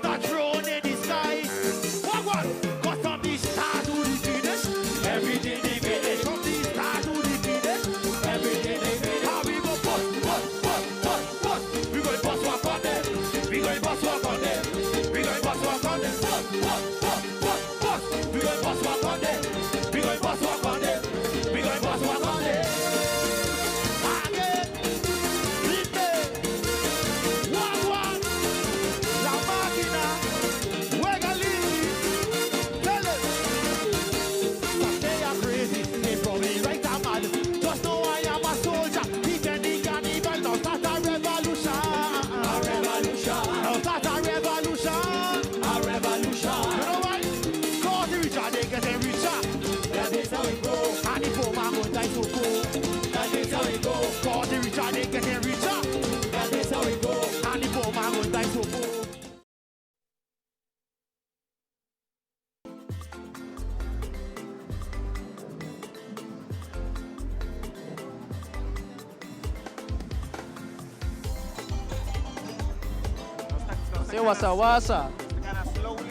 put a throne in the sky. What? Cause from the star to the finish, everything they finish. From the star to the finish, everything they finish. How we go bust. We go bust walk on them. We go bust walk on them. We go bust walk on them. Bust. We go bust walk on them. We go bust walk on them. We go bust walk on them. God, the rich are they getting richer. That is how it go. And the poor man will die so poor. Say what's up? Kind of slowly.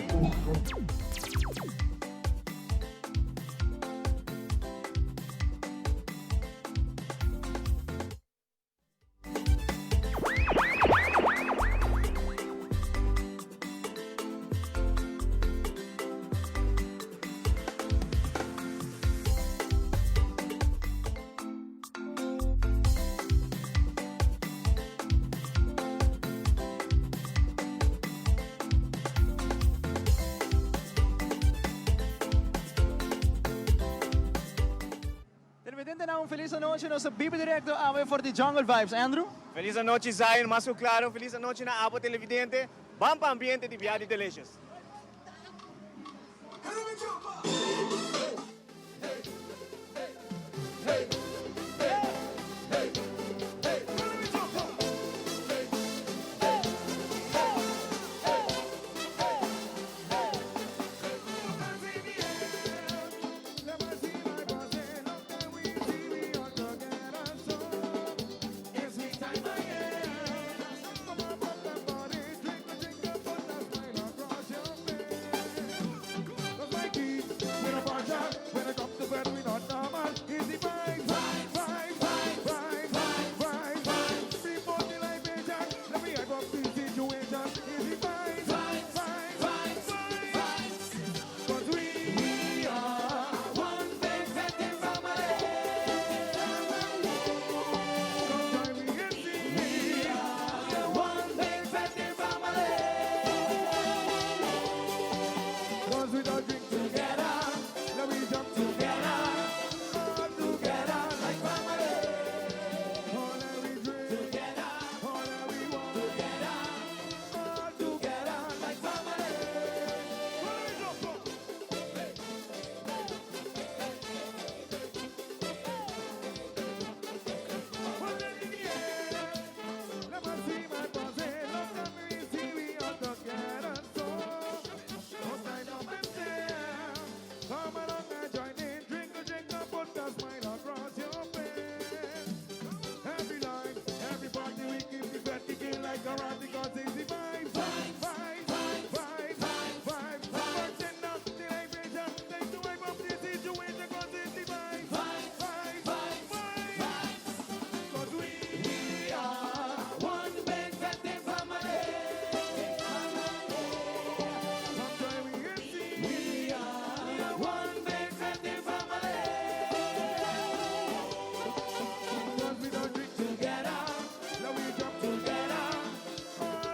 Feliz noche nosso bibi directo away for the jungle vibes, Andrew. Feliz noche, Zion. Mas claro, feliz noche na abo televidente. Bamba ambiente de Viado Delicious.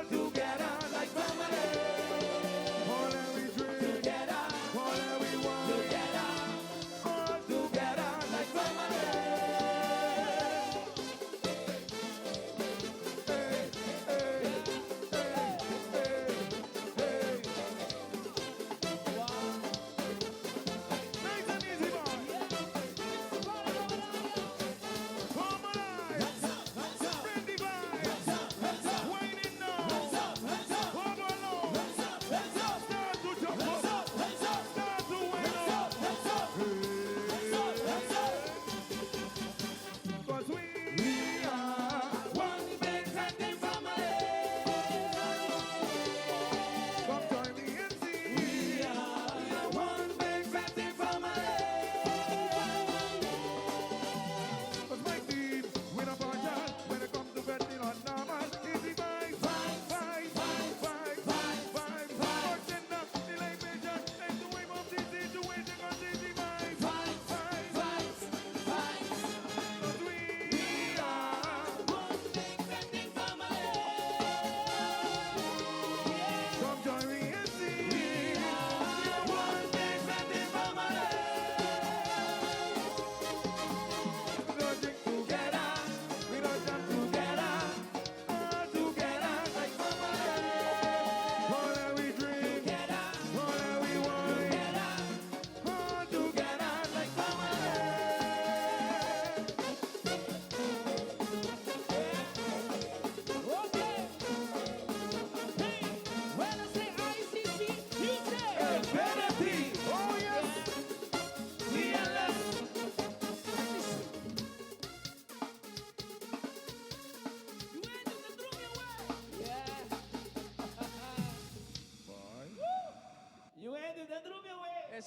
Together,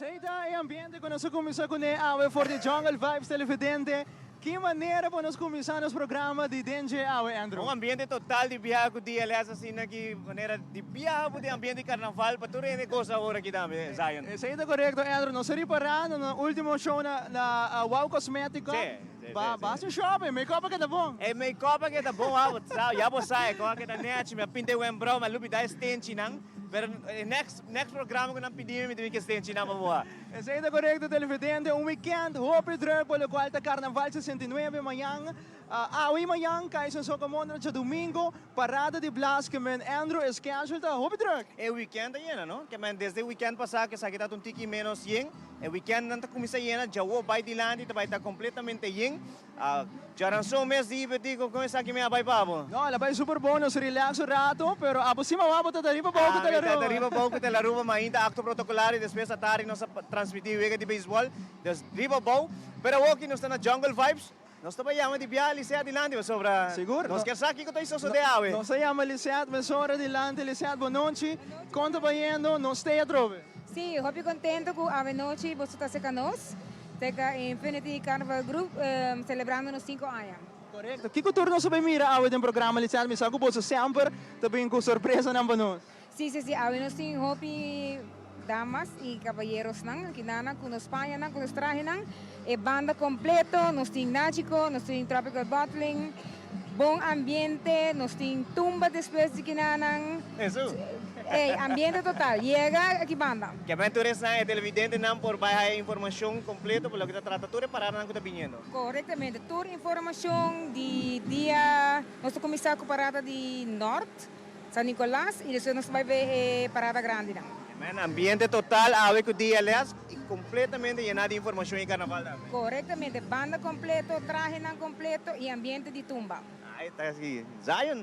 Esse aí é ambiente quando nós começamos com a for the Jungle Vibes televidente. Que maneira para nós começar nosso programa de DJ Awe, Andrew? Um ambiente total de biyahe ko DLS assim na que maneira de biyahe po de ambiente de carnaval pature ne coisa agora aqui também, Zion. Esse aí é correto, Andrew. Nós reparando no último show na Wow Cosmética. Basta shopping, may copa ka na bom. May copa kita bom ha, ya po sai ko kita net, me pinte wen bro, malupi dai stage nang. Pero next programa ko nang pedir me que stage na mabuha. Esse aí é correto, televidente. Weekend, hope drug, pelo qual tá Carnaval 69 amanhã. Awi amanhã, kaisa so kamon sa domingo, parada de Blas que men Andrew schedule ta hope drug. Weekend yan no? Que man desde weekend passado que sakita tong tiki menos yen. Weekend nanta kumisa yena, jawo bay dilandi, tabay ta completamente yen. Jaran so mes di betigo kung sa kimi abay pa mo. No, labay super bonus, relax un rato, pero apo si mawabo ta dariba pa ako Dariba pa ako talaruba, mainda acto protocolari, después atari no sa transmitir wega di baseball, des riba bow, pero walking no na jungle vibes. Nós também chamamos de biar Liceat dilante, sobra. Seguro? Nós quer saber que eu estou de ave. Nós chamamos Liceat, mesora dilante, Liceat, boa noite. Conta baiendo, nós esteja trove. Sim, eu estou contente com a noite você está conosco. Teca Infinity Carnival Group celebrando nos 5 anos. Correto. Que cultura nós sabemos mira ao do programa Liceat, me saco você sempre também com surpresa não bonos. Sim, a nós tem hopi damas e caballeros nang kinana com nos Espanha nang com nos traje nang e banda completo, nos tem Nachico, nos tem Tropical Bottling, bom ambiente, nos tem tumba depois de kinanang. Isso. Ambiente total, chega aqui banda. Que aventuras na televidente não por baixar informação completa pelo que trata tudo para não que está vindo. Corretamente, tour informação de dia, nós começar com parada de Norte, San Nicolás e depois nós vai ver parada grande não. Ambiente total, ave com DLS e completamente llenado de informação em carnaval. Corretamente, banda completo, traje não completo e ambiente de tumba. Aí está aqui, Zion.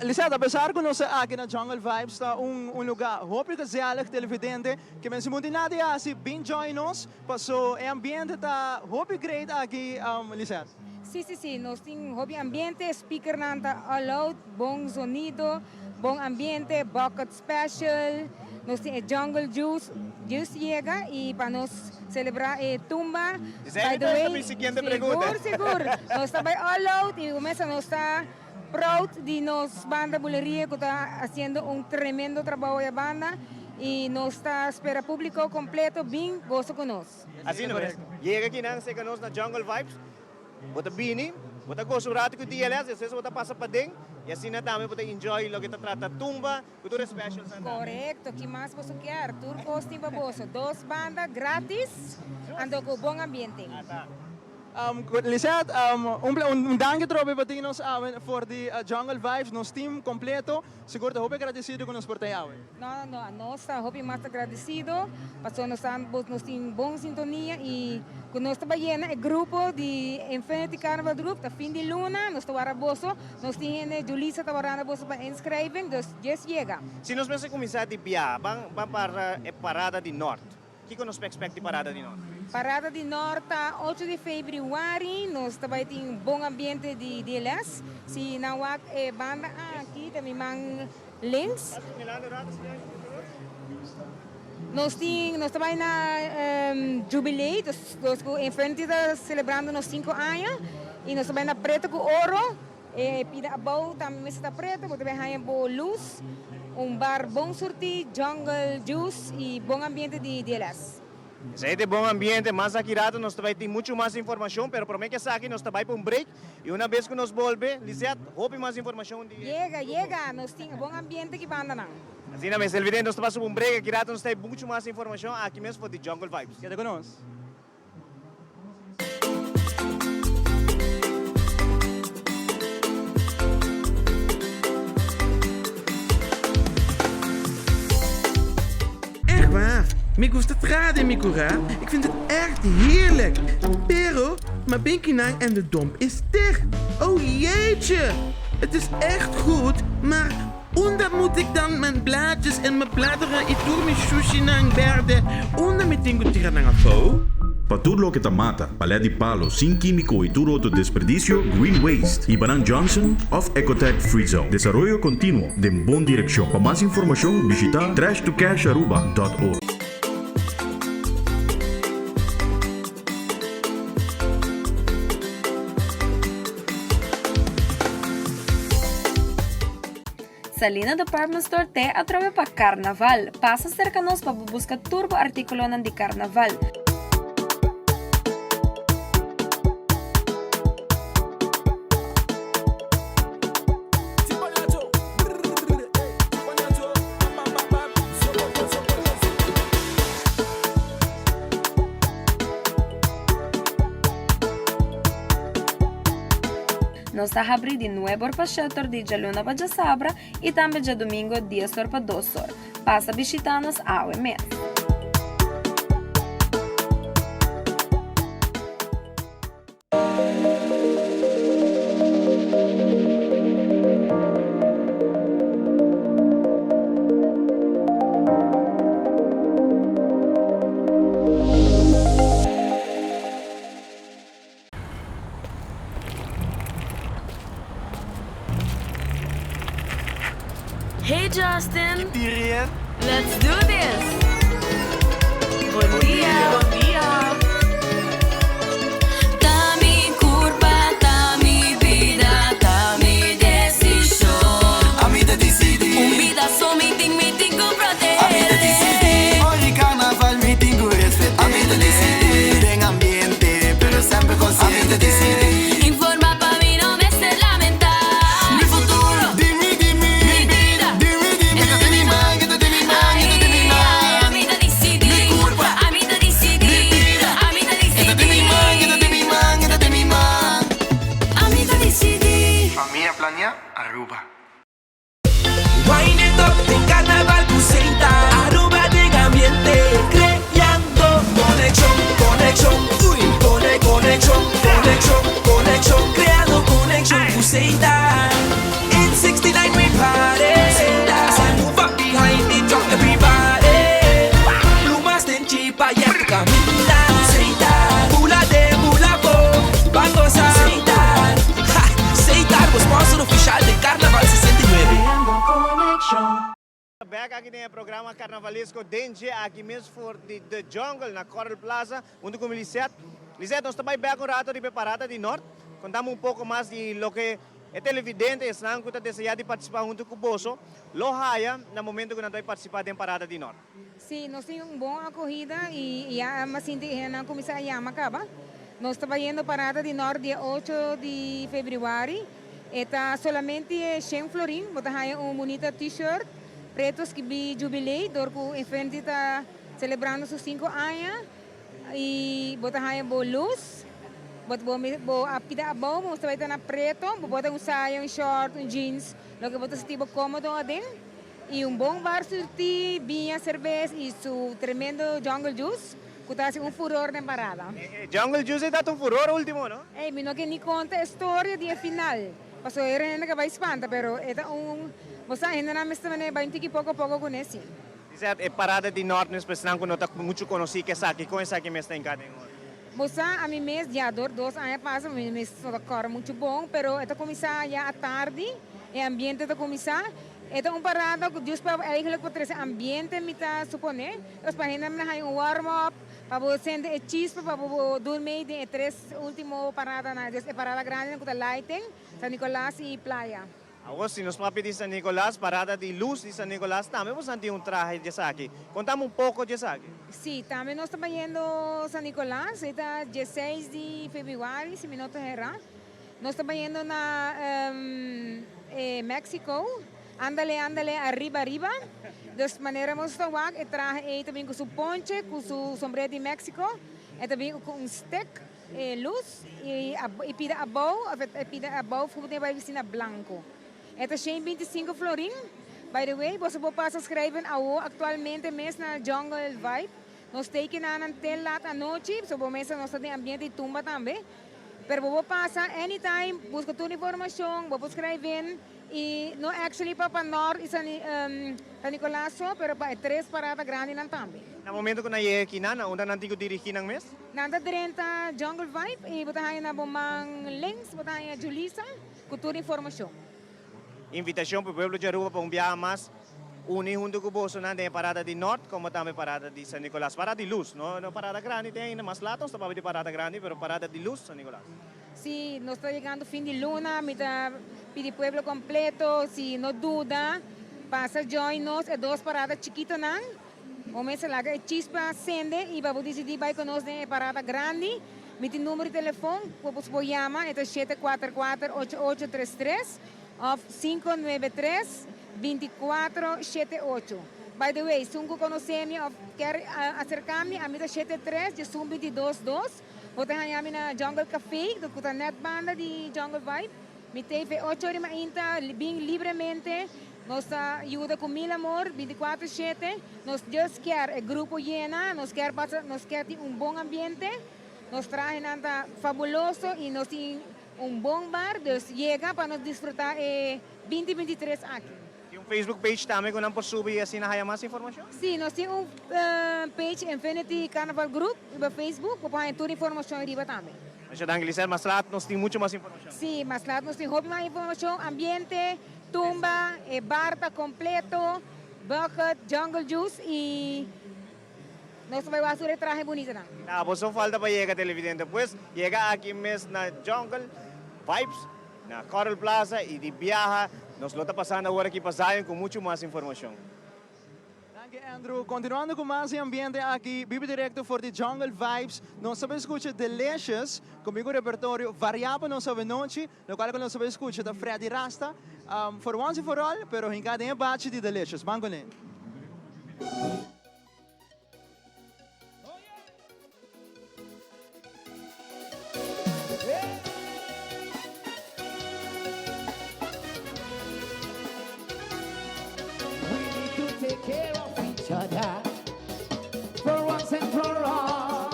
Liceat, apesar que nós aqui na Jungle Vibes está lugar hope que gezellig televidente, que mensen moeten nadia assim bem join nos, passou é ambiente tá hope great aqui, Liceat. Sim, nós temos hobby ambiente, speaker nanta all out, bom sonido, bom ambiente, bucket special. Nós temos Jungle Juice chega e para nós celebrar tumba. By the way, seguro. Nós estamos all out e começa nós está proud de nos banda buleria que está fazendo tremendo trabalho a banda e nós está espera público completo bem gosto conosco. Assim não é? Chega aqui não sei conosco na Jungle Vibes. Bota bini, bota gosto rato com DLS, depois bota passa para dentro. E assim na também pode enjoy lo que te trata tumba, cultura special. Correto, que mais você quer? Tour costing baboso, 2 bandas grátis, ando com bom ambiente. Liceat, dank trobe batinos for the Jungle Vibes, nos team completo. Seguro hope agradecido com nos por tayo. Não, nós hope mais agradecido, passou nós tem bom sintonia e com nós trabalhando é grupo de Infinity Carnival Group, da fim de luna, nós estamos araboso, nós temos Julissa trabalhando araboso para inscrever, então já chega. Se nós pensamos começar de biar, vamos para a parada de norte. O que nós expectamos de parada de norte? Parada de Norte, 8 de fevereiro, nós também temos um bom ambiente de DLS. Se não há banda aqui, também há links. Nós também na Jubilee, nós em frente está celebrando nos 5 anos. E nós também na Preto com Ouro. Pida abau também está preto, porque também há boa luz. Bar bom surti, jungle juice e bom ambiente de DLS. Esse é bom ambiente, mas aqui rato nós também tem muito mais informação, pero prometo que aqui nós também para break e uma vez que nós volve, Liceat, hope mais informação de. Chega, nós temos bom ambiente que banda não. Assim não, mas evidente nós estamos para break, aqui rato nós tem muito mais informação aqui mesmo for the Jungle Vibes. Queda conosco. Me gusta trade in mijn coura. Ik vind het echt heerlijk. Pero, mijn binkinang en de domp is dicht. Oh jeetje. Het is echt goed, maar onder moet ik dan mijn blaadjes en mijn bladeren en door mijn sushi nang verde. Onder met tingo tira nang afo. Para tudo lo que te mata, palé de palo, sin químico y todo tu desperdicio, Green Waste. Ibanan Johnson of Ecotech Free Zone. Desarrollo continuo de buena dirección. Para más información, visita trashtocasharuba.org. Salina Department Store te atreve pa Carnaval. Pasa cercanos pa busca turbo artikulo nan di Carnaval. Nos está abrir de nuevo para shelter de Jaluna para Sabra y también de domingo 10 horas para 2 horas. Pasa visitarnos a mes. Hey Justin! Let's do this! Buen día! Buen día! Ta mi curva, ta mi vida, ta mi decisión. A mi te decidi. Un vida so meeting con proteger. A mi te decidi. Ogni carnaval meeting con respeto. A mi te decidi. Den ambiente, pero sempre consciente. A mi te decidi. Informa pa' mí no me hacer lamentar. Mi futuro. Dimmi. Mi vida. Dimmi. Esto Che te mi man, che te mi man, che te mi man. A mi te decidi. Mi curva. A mi te decidi. Mi vida. A mi te decidi. Che te mi man, che te mi man, che te mi man. A mi te decidi. Familia Plania, Aruba. Wind it up en Carnaval Buceita, Aruba de ambiente, creando conexión, uy, conexión, creando conexión Buceita. In 69 we party, so move up behind it, drop everybody. Plumas de chipa y tu camina, Buceita, bula bo, va a gozar, Buceita, sponsor oficial de Carnaval 69. Back aqui no programa carnavalesco Dengue, aqui mesmo for The Jungle, na Coral Plaza, onde com Lisette. Lisette, nós também back um rato de preparada de norte. Contamos um pouco mais de lo que é televidente, estão que desejar de participar junto com o Bosso. Lo haya, no momento que nós vamos participar da parada de norte. Sim, nós temos uma boa acolhida e a Macinti na comissão Yamacaba. Nós estamos indo parada de norte dia 8 de fevereiro. Está solamente 100 florin, botar um bonita t-shirt. Pretos que vi jubilei, dorco em frente está celebrando seus 5 anos e botar aí boa luz, botar a pida bom, mostra vai estar na preto, botar saia, short, jeans, lo que botar tipo cômodo adentro e bom bar surti, vinha, cerveja e su tremendo jungle juice, que está assim furor na parada. Jungle Juice está furor último, não? Me não que nem conta a história dia final, passou era que vai espanta, pero é você ainda não me está vai pouco a pouco conhece. Lisette, é parada de norte, nós precisamos que nós muito conheci que aqui, com essa aqui mesmo está em cada Você a mim mesmo já 2 anos passa, me estou cor muito bom, pero esta começar já à tarde, o ambiente da começar, esta parada que Deus para eigenlijk para esse ambiente me está suponer, os para ainda me warm up, para você sentir chispa, para dormir de 3 último parada na parada grande com a lighting, San Nicolás e Playa. Agora, se nos papi de San Nicolás, parada de luz de San Nicolás, também você tem traje de aqui. Contamos pouco de aqui. Sim, também nós estamos indo San Nicolás, está 16 de fevereiro, se me não errar. Nós estamos indo na México, andale, arriba. De maneira, nós estamos aqui, traje também com seu ponche, com seu sombrero de México, e também com stick, luz, e pida a bow, fundo vai vestir branco. Esta 125 florin. By the way, você pode passar a escrever atualmente mesmo na Jungle Vibe. Nós temos na tela à noite, sobre mesa nós temos ambiente de tumba também. Pero você passa anytime, busca toda a informação, você escrever e não actually para norte e San Nicolás, pero para 3 paradas grandes também. No momento que nós chegamos aqui, onde nós temos que dirigir na mesa? Nanda dentro Jungle Vibe e você tem na bomang links, você tem a Julissa, com toda a informação. Invitação para o povo de Aruba para viajar mais, unir junto com o Bosso na parada de norte, como também parada de San Nicolás, parada de luz, não parada grande, tem ainda mais lados, está para parada grande, mas parada de luz San Nicolás. Sim, nós estamos chegando fim de luna, Pide pueblo completo, si no duda, pasa join nos, 2 paradas chiquito nang. O me se laga chispa sende y vamos decidir vai con nos de parada grande. Met die número de telefoon, vos vou llama, het is 744-8833 of 593-2478. By the way, se ungo conhece-me ou quer acercar-me, a minha 73 de Zoom 222. Vou ter na Jungle Café, do que net banda de Jungle Vibe. Me teve 8 horas ainda, bem livremente. Nos ajuda com mil amor, 24/7. Nos just quer o grupo llena, nos quer ter bom ambiente. Nos trae nada fabuloso y nos tiene un bom bar, dus llega para nos disfrutar 2023 aqui. E Facebook page também, quando não por subir assim, na mais informação? Sim, nós temos page Infinity Carnival Group no Facebook, para toda informação arriba também. Mas já Anglicel, mas lá nós temos muito mais informação. Sim, mas lá nós temos muito mais informação, ambiente, tumba, bar está completo, bucket, jungle juice e nós vamos fazer traje bonito não. Ah, vos só falta para chegar televidente, pues llega aqui mesmo na Jungle Vibes, na Coral Plaza e de viaja, nós lo está passando agora aqui para Zion com muito mais informação. Danke Andrew. Continuando com mais ambiente aqui, vive direto for the Jungle Vibes. Nós sabemos escutar Delicious, comigo repertório variável não sabe noite, no qual nós sabemos escutar da Freddy Rasta, for once and for all, pero em cada embate de Delicious. Bangonin. Take care of each other for once and for all.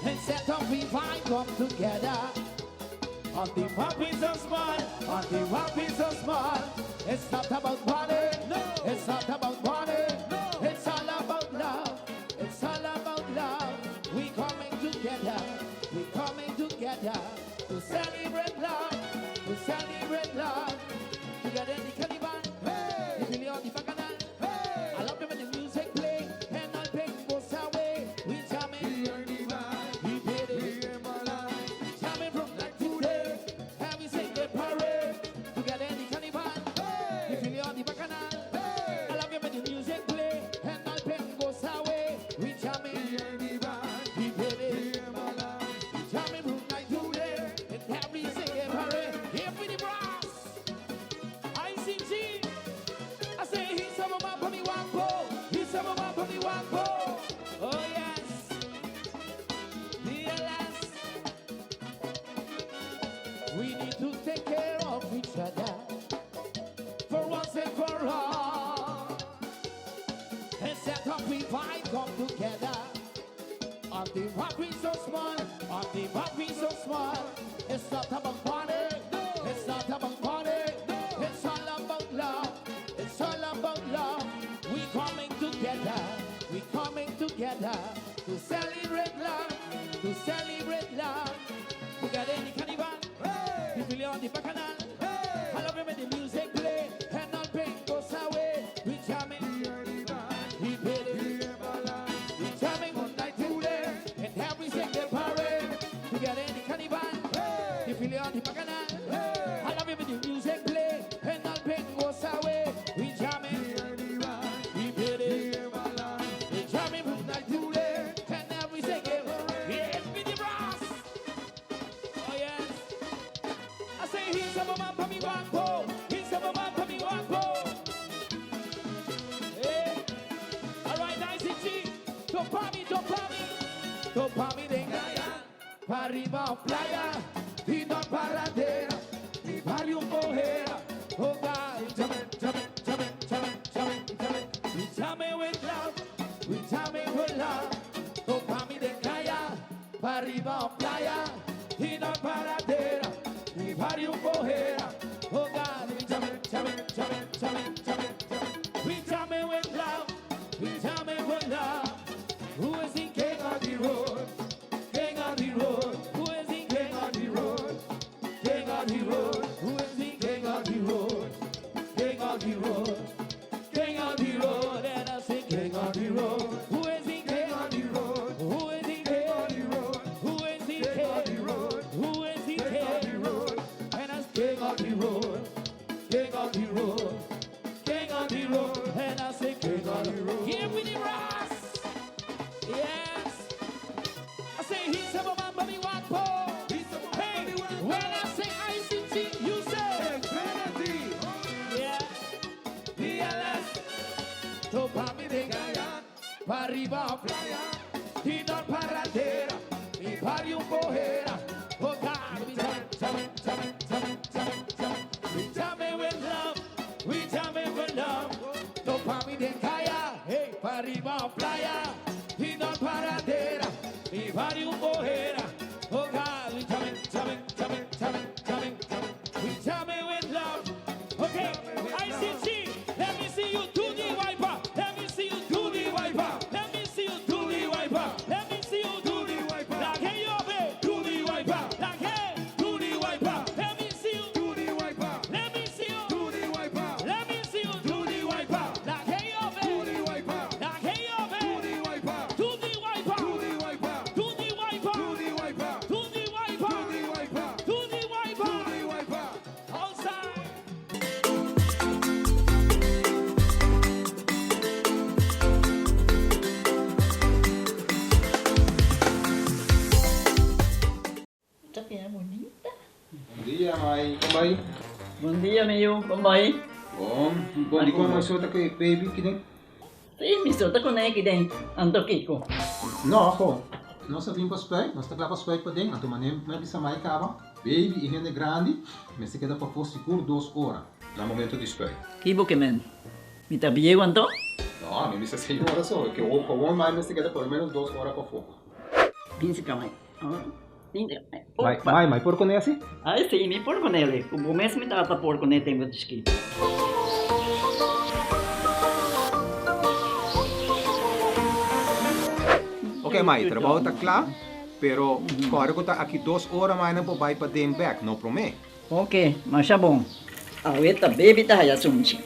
Instead of we find come together on the puppies so small, on the puppies so small. It's not about money, no. It's not about money, no. It's all about love. It's all about love. We coming together to celebrate love, to celebrate love. Together in the Caliban. The bacchanal. Hey. I love them when the music play and all pain goes away. We jamming, we pay it, jamming from night to day. And we sing the parade together in the carnival. Hey. You feel it on the bacchanal. Hey. I love them when the music play and all pain goes away. We jamming, we pay it, jamming from night to day. And we sing the parade. Here with the brass, ICG. I say he's some of my bunny wampo. He's some of my bunny wampo. Oh yes. DLS. We need to take care of each other for once and for all. And set up we fight come together. On the rock we so small. On the rock we so small. It's not about money. No. It's not about money. No. It's all about love. It's all about love. We coming together to celebrate love, to celebrate love. Together in the carnival, hey. We feel it on the bacchanal. Hey. I love it when the music play and all pain goes away. We jamming, we pay it, we jamming one night to day and every single parade. Together in the carnival, hey. We feel it on the bacchanal. Hey. I love it when the music play and all pain goes away. We jamming, we pay it, we jamming from night to day and every single parade. Yes, with the brass. Oh yes. I say he's a man for me wampo. He's a man for me wampo. Hey. All right, ICG. Topami de Gaya. Pa' arriba o playa. Y no paradera. Y barrio Mojera. Oh God. Jamming. We jamming with love. We jamming with love. Topami de Gaya. Pa' arriba o playa. Y no paradera. Y barrio Mojera. Oh God. We jamming. We jamming with love. We jamming with love. Who is the king of the road? King of the road. Who is the king of the road? King of the road. Who is the king of the road? King of the road. King of the road. And I say king of the road. Who is the king of the road? Who is the king of the road? Who is the king of the road? Who is the king of the road? And I say king road, and I say King of the road. Give me the brass. Yes. I say he's a man, but he want Paul. Hey, when I say ICT, you say Infinity. Yeah. DLS. Topa mi de Gaia. Pa' arriba playa. Y no paradera. Y pari un bojera. Oh God, we jam with love. We jam with love. Topa mi de Gaia. Hey, pa' arriba playa. Y no paradera. Y pari un bojera. Oh God, we jamming. We jamming with love. Okay, ICT, let me see you do the wiper. Let me see you do the wiper. Let me see you do the wiper. Let me see you do the wiper. Like hey, yo, babe, do the wiper. Like hey, do the wiper. Let me see you do the wiper. Let me see you do the wiper. Let me see you do the wiper. Like hey, yo, babe, do the wiper. Like hey, yo, babe, do the wiper. Do the wiper. Do the wiper. Do the wiper. Do the wiper. Do the wiper. Do the wiper. Do the wiper. Do the wiper. Outside. Bom dia, Mai. Como vai? Bom dia, meu. Como vai? Bom. Bom, di ko maisuot ako baby kining. Sim, estou com ele dentro. Ando Kiko. No, ako. Nós vim para spray, nós tá para spray para dentro. Então, manem, mas bisa mai kaba. Baby, e é grande, mas se queda para for seguro 2 horas. No momento de spray. Kibo que men. Me tá bem quanto? No, me bisa 6 horas só. Que o com mais mas se queda pelo menos 2 horas para fogo. Pince camai. Mai, por con esse? Ah, sim, me por com ele. O mês me tá por com ele tenho de esqui. Ok, Mai, trabalho tá claro, pero agora que tá aqui 2 horas mais não vai para den back, não promete. Ok, mas tá bom. A outra baby tá já sunchi.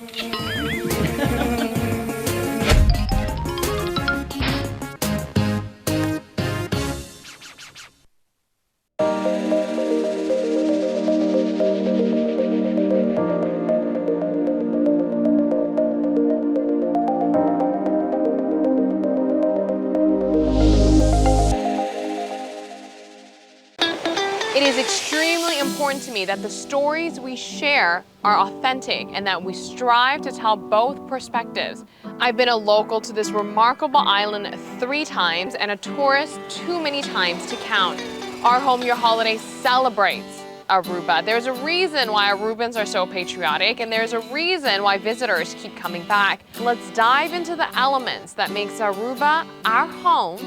It is extremely important to me that the stories we share are authentic and that we strive to tell both perspectives. I've been a local to this remarkable island 3 times and a tourist too many times to count. Our Home Your Holiday celebrates Aruba. There's a reason why Arubans are so patriotic, and there's a reason why visitors keep coming back. Let's dive into the elements that makes Aruba our home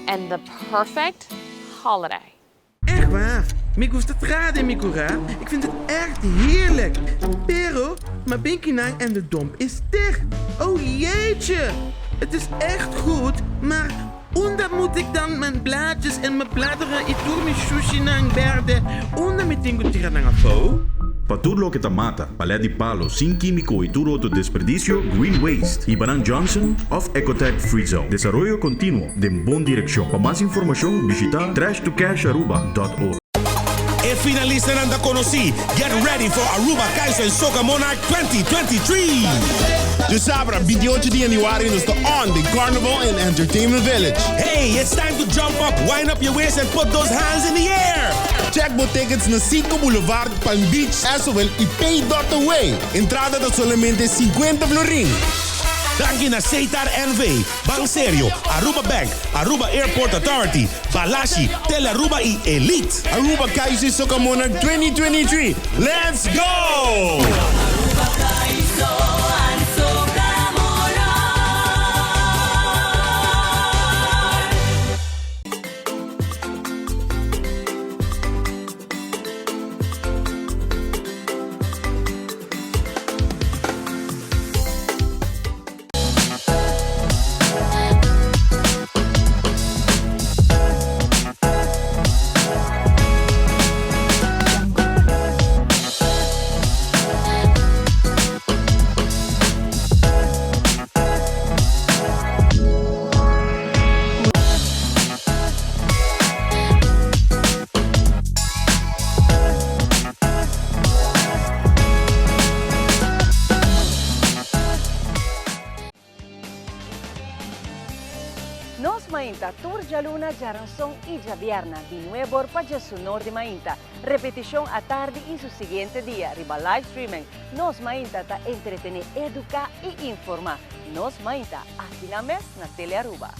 and the perfect holiday. Echt waar. Me gusta trade, mi cura. Ik vind het echt heerlijk. Pero, mijn binkinang en de domp is dicht. Oh jeetje. Het is echt goed, maar onder moet ik dan mijn blaadjes en mijn bladeren itur mi sushi nang berde. Onder mi tingo tira nang afo. Paturlo que mata, palé de palo, sin químico y todo otro desperdicio, Green Waste. Ibaran Johnson of Ecotech Free Zone. Desarrollo continuo de buena dirección. Para más información, visita trashtocasharuba.org. E finalista nanda conosci. Get ready for Aruba Kaizen Soca Monarch 2023. De sabra, 28 de januari is the On the Carnival and Entertainment Village. Hey, it's time to jump up, wind up your waist and put those hands in the air. Check both tickets na Cinco Boulevard, Palm Beach, as well y Pay.away. Entrada de solamente 50 florin. Dank na Seitar NV, Bank Serio, Aruba Bank, Aruba Airport Authority, Balashi, Telaruba y Elite. Aruba Kaizen Soca Monarch 2023. Let's go! Mainta, Tour Jaluna, Jaranson y Javierna, de nuevo para Sunor de Mainta. Repetición a tarde y su siguiente día, riba live streaming. Nos Mainta ta entretener, educar y informar. Nos Mainta, aquí na mes na Tele Aruba.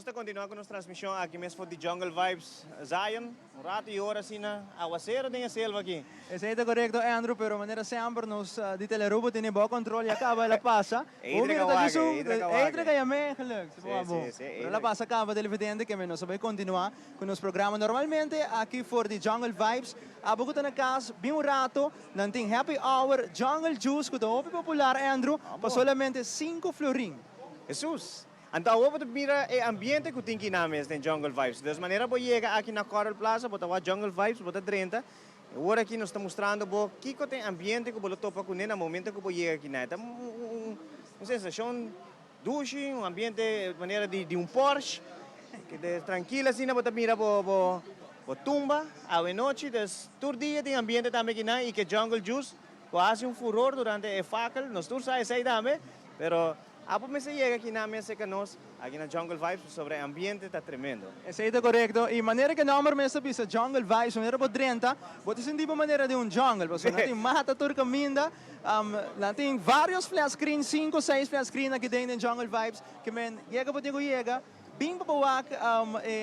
Nós continuamos com nossa transmissão aqui mesmo de Jungle Vibes Zion. Rato e hora assim na aguaceiro tem a selva aqui. Esse é correto, Andrew, pero maneira sempre nos de Telerubo tem bom controle e acaba ela passa. Entre que me geluk. Pero ela passa acaba televidente que nós vai continuar com nosso programa normalmente aqui for the Jungle Vibes. Abugo na casa, bem rato, não tem happy hour, Jungle Juice que é popular, Andrew, para solamente 5 florin. Jesus. Então, vamos mira o ambiente que tem aqui na mesa, em Jungle Vibes. De maneira que chega aqui na Coral Plaza, bota o Jungle Vibes, bota 30. Agora aqui nós estamos mostrando o que tem ambiente que você topa com no momento que chega aqui. Então, uma sensação duche, ambiente de maneira de Porsche, que é tranquilo assim, bota mira para tumba, à noite, todo dia tem ambiente também aqui e que Jungle Juice quase furor durante a facel, nós todos saímos também, pero Apo me se chega aqui na mesa que nós, aqui na Jungle Vibes, sobre o ambiente está tremendo. Isso é correto. E maneira que não me sabe se Jungle Vibes, maneira por 30, você sente uma maneira de jungle, você não tem mata turca minda, não tem vários flash screen, 5, 6 flash screen aqui dentro de Jungle Vibes, que men chega por chega, bem para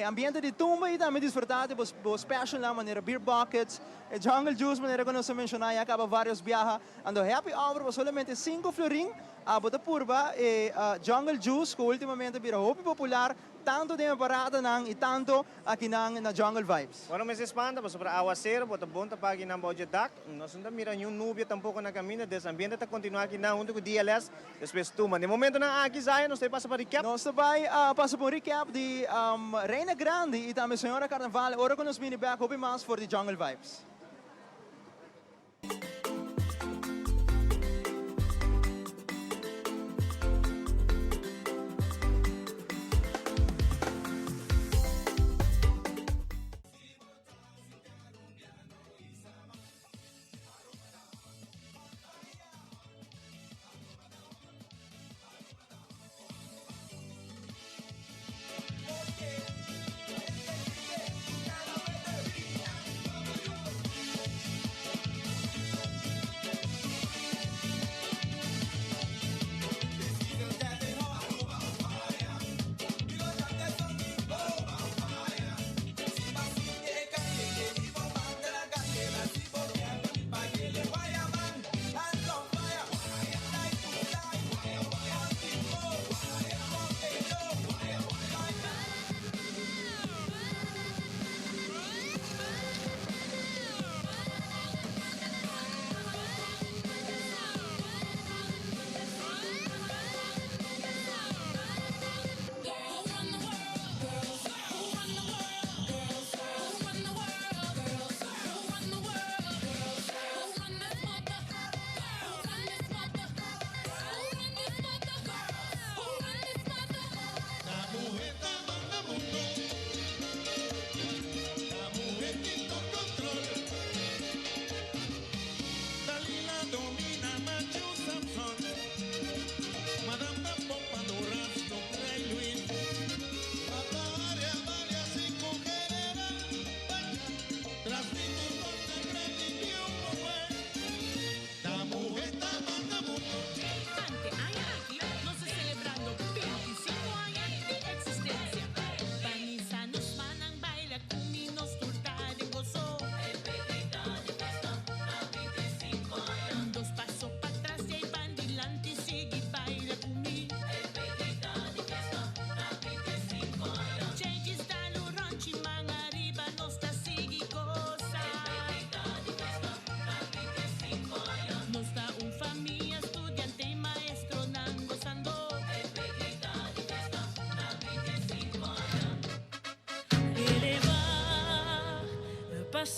ambiente de tumba e também desfrutado, o special na maneira beer buckets, Jungle Juice, maneira que nós mencionamos, acaba vários viajes, ando happy hour, solamente 5 florin. A bota purba e Jungle Juice, que ultimamente vira hobby popular, tanto de parada nang e tanto aqui na Jungle Vibes. Quando me se espanta, sobre aguaceiro, bota bom tapar aqui na budget deck, nós não mira nenhum nuvem tampouco na caminho, desse ambiente está continuar aqui na único dia less, depois tuma. De momento na aqui Zion, nós passa para recap. Nós vai passa para recap de Reina Grande e também Senhora Carnaval, ora que nós mini back hobby mas for the Jungle Vibes.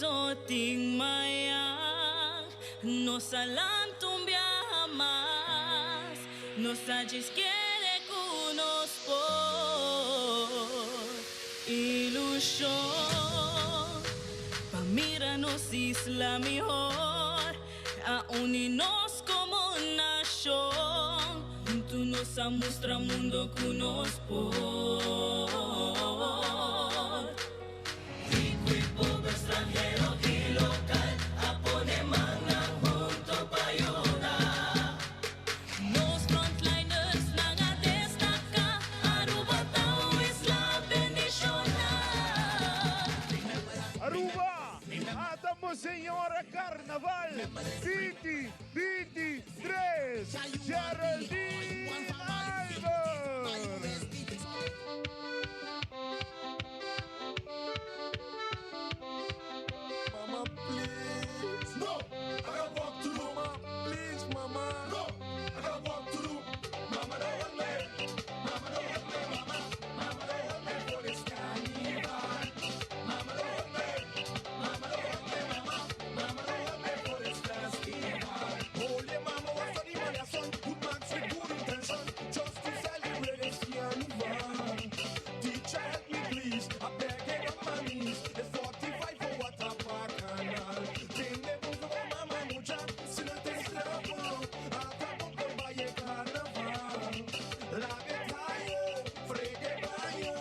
soting mayang, nos alam tumbia jamás, nos agis quiere kunos por ilusión. Pamíranos isla mejor, auninos como nación, tú nos amustra mundo kunos por. Extranjero y local, aponeman ang junto payona. Nos frontliners nangadestaca, Aruba tao es la bendición. Aruba, atamos Señora Carnaval 2023, Geraldine Ivor. Mama, please. No, I got work to do. Mama, please, mama. No, I got work to do. Mama, don't want me. Mama, don't want me. Mama, don't want me for this carnival. Mama, don't want me. Mama, don't want me. Mama, don't want me for this festival. Holy mama, what's the name of your son? Good marks with good intention, just to celebrate this carnival. Teacher, help me please. I beg you on my knees. It's 45 for what a bacchanal. Tiene mucho mama mucha, si no te esclavo, acabo por Valle Carnaval. La betayo, fregue bayo,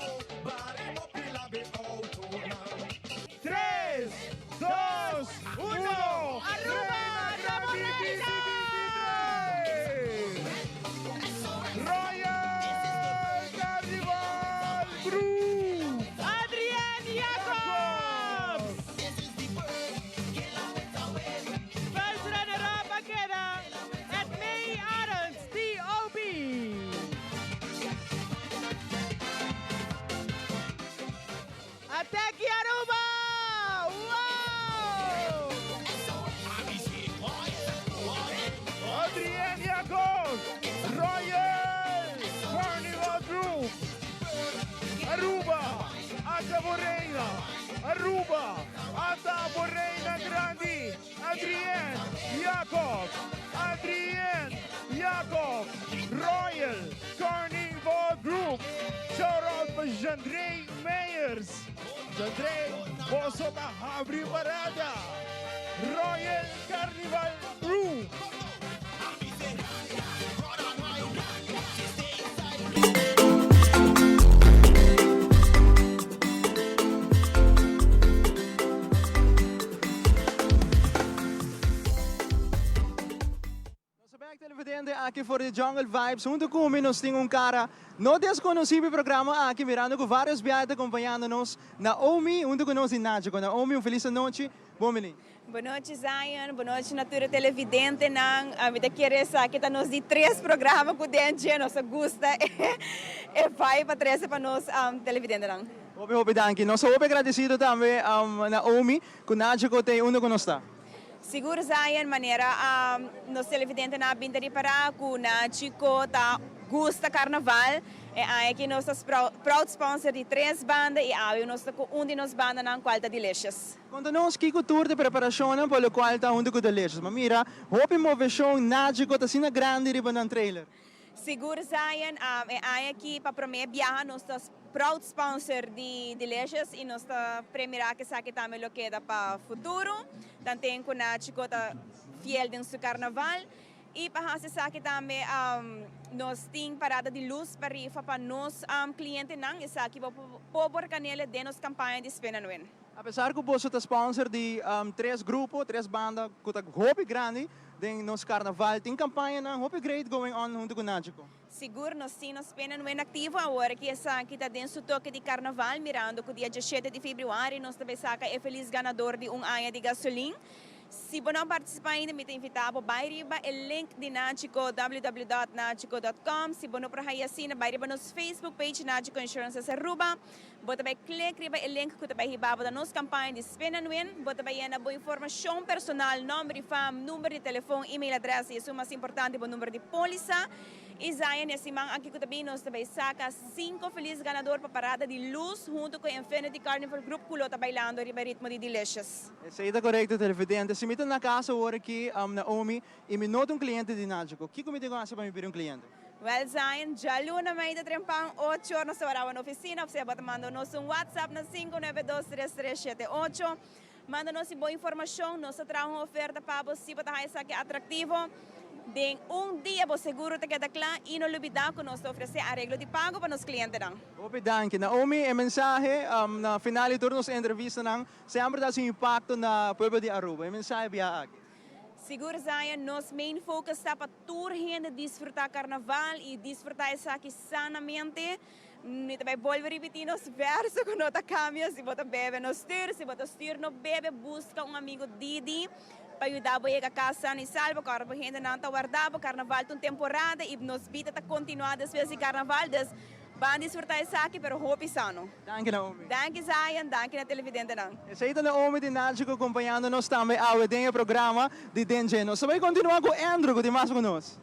baremo pila be autona. 3, 2, 1. Aruba, Royal Carnival Group. Adrian Jacobs! First runner-up again at May Adams, DOB. Attack Aruba! Wow! Adrian Jacobs, Royal Carnival Group. Aruba, Ataborreina. Aruba, Ataborreina Grandi. Adrian Jacobs. Adrian Jacobs, Royal Carnival Group. Shout out for Jandre Meyers. Jandre, boso ta Habri Parada. Royal Carnival Group. Back televidente aqui for the Jungle Vibes, junto comigo tem cara no desconhecido programa aqui mirando com vários viajantes acompanhando-nos. Naomi, junto conosco em Náutico. Naomi, feliz noite. Bom menino. Boa noite, Zion. Boa noite, Natura Televidente. A vida queresa que nos de 3 programas com dente, nos gusta e vai para 3 para nós televidente. Obrigado, danke. Nós somos agradecidos também a Naomi, que Náutico tem junto conosco. Seguro, Zion, maneira nos televidente na bindari para com Náutico tá gusta carnaval. E aqui nós somos proud sponsor de 3 bandas e aí nós estamos com de nós bandas na qual está delicious. Conta-nos que tour de preparação para o qual está junto com delicious. Mas mira, hope uma versão Náutico está sendo grande riba no trailer. Seguro, Zion, é aqui para prometer viajar nós somos proud sponsor de delicious e nós estamos premiar que sabe também lo que dá para futuro. Também com Náutico está fiel de nosso carnaval. E para você sabe também nós temos parada de luz para rifa para nós clientes não e sabe para pôr canela de nossa campanha de Spenanwen. Apesar que você está sponsor de 3 grupos, 3 bandas, que está hope grande de nosso carnaval, tem campanha na hope great going on junto com Náutico. Seguro nós temos Spenanwen ativo agora que está dentro do toque de carnaval, mirando que o dia 17 de fevereiro nós também saca é feliz ganador de ano de gasolina. Se você não participar ainda, me invitado para riba o link de Nachico, www.nachico.com. Se você não para aí assim, vai riba nos Facebook page Nachico Insurance Aruba. Você vai clicar riba o link que vai riba da nossa campanha de Spin and Win. Você vai na boa informação personal, nome de fam, número de telefone, e-mail, adressa, isso é o mais importante, o número de polícia. E Zion, esse man aqui que também nós também saca 5 felizes ganadores para parada de luz junto com o Infinity Carnival Group que está bailando riba ritmo de Delicious. Isso aí tá correto, televidente. Se me na casa agora aqui, Naomi, e me nota cliente de Nachico. O que me digo para me pedir cliente? Well, Zion, já luna may da trempang 8 horas sa wala na oficina. Você pode mandar nos WhatsApp na 5923378. Manda-nos boa informação, nossa trabalho uma oferta para você, para essa que é atrativo. De dia, você seguro te queda claro e não olvidar que nós oferecemos arreglo de pago para os clientes. Obrigado, danke. Naomi, o mensagem na final de nossa entrevista sempre dá seu impacto na povo de Aruba. O mensagem é aqui. Seguro, Zion, nosso main focus está para toda gente desfrutar carnaval e desfrutar isso aqui sanamente. Nito vai volver repetir nos versos com nota câmbio. Se você bebe, nos tira. Se você tira, não bebe, busca amigo Didi. Para ajudar a ir a casa e salvo, para a gente não está guardado, carnaval tem temporada e nos vida está continuando depois de carnaval, então vão desfrutar isso aqui, mas hope sano. Danke, Naomi. Danke, Zion, danke na televidente. Esse aí é Naomi de Nachico acompanhando-nos também ao programa de Dengue. Nós vamos continuar com Andrew, que tem mais conosco.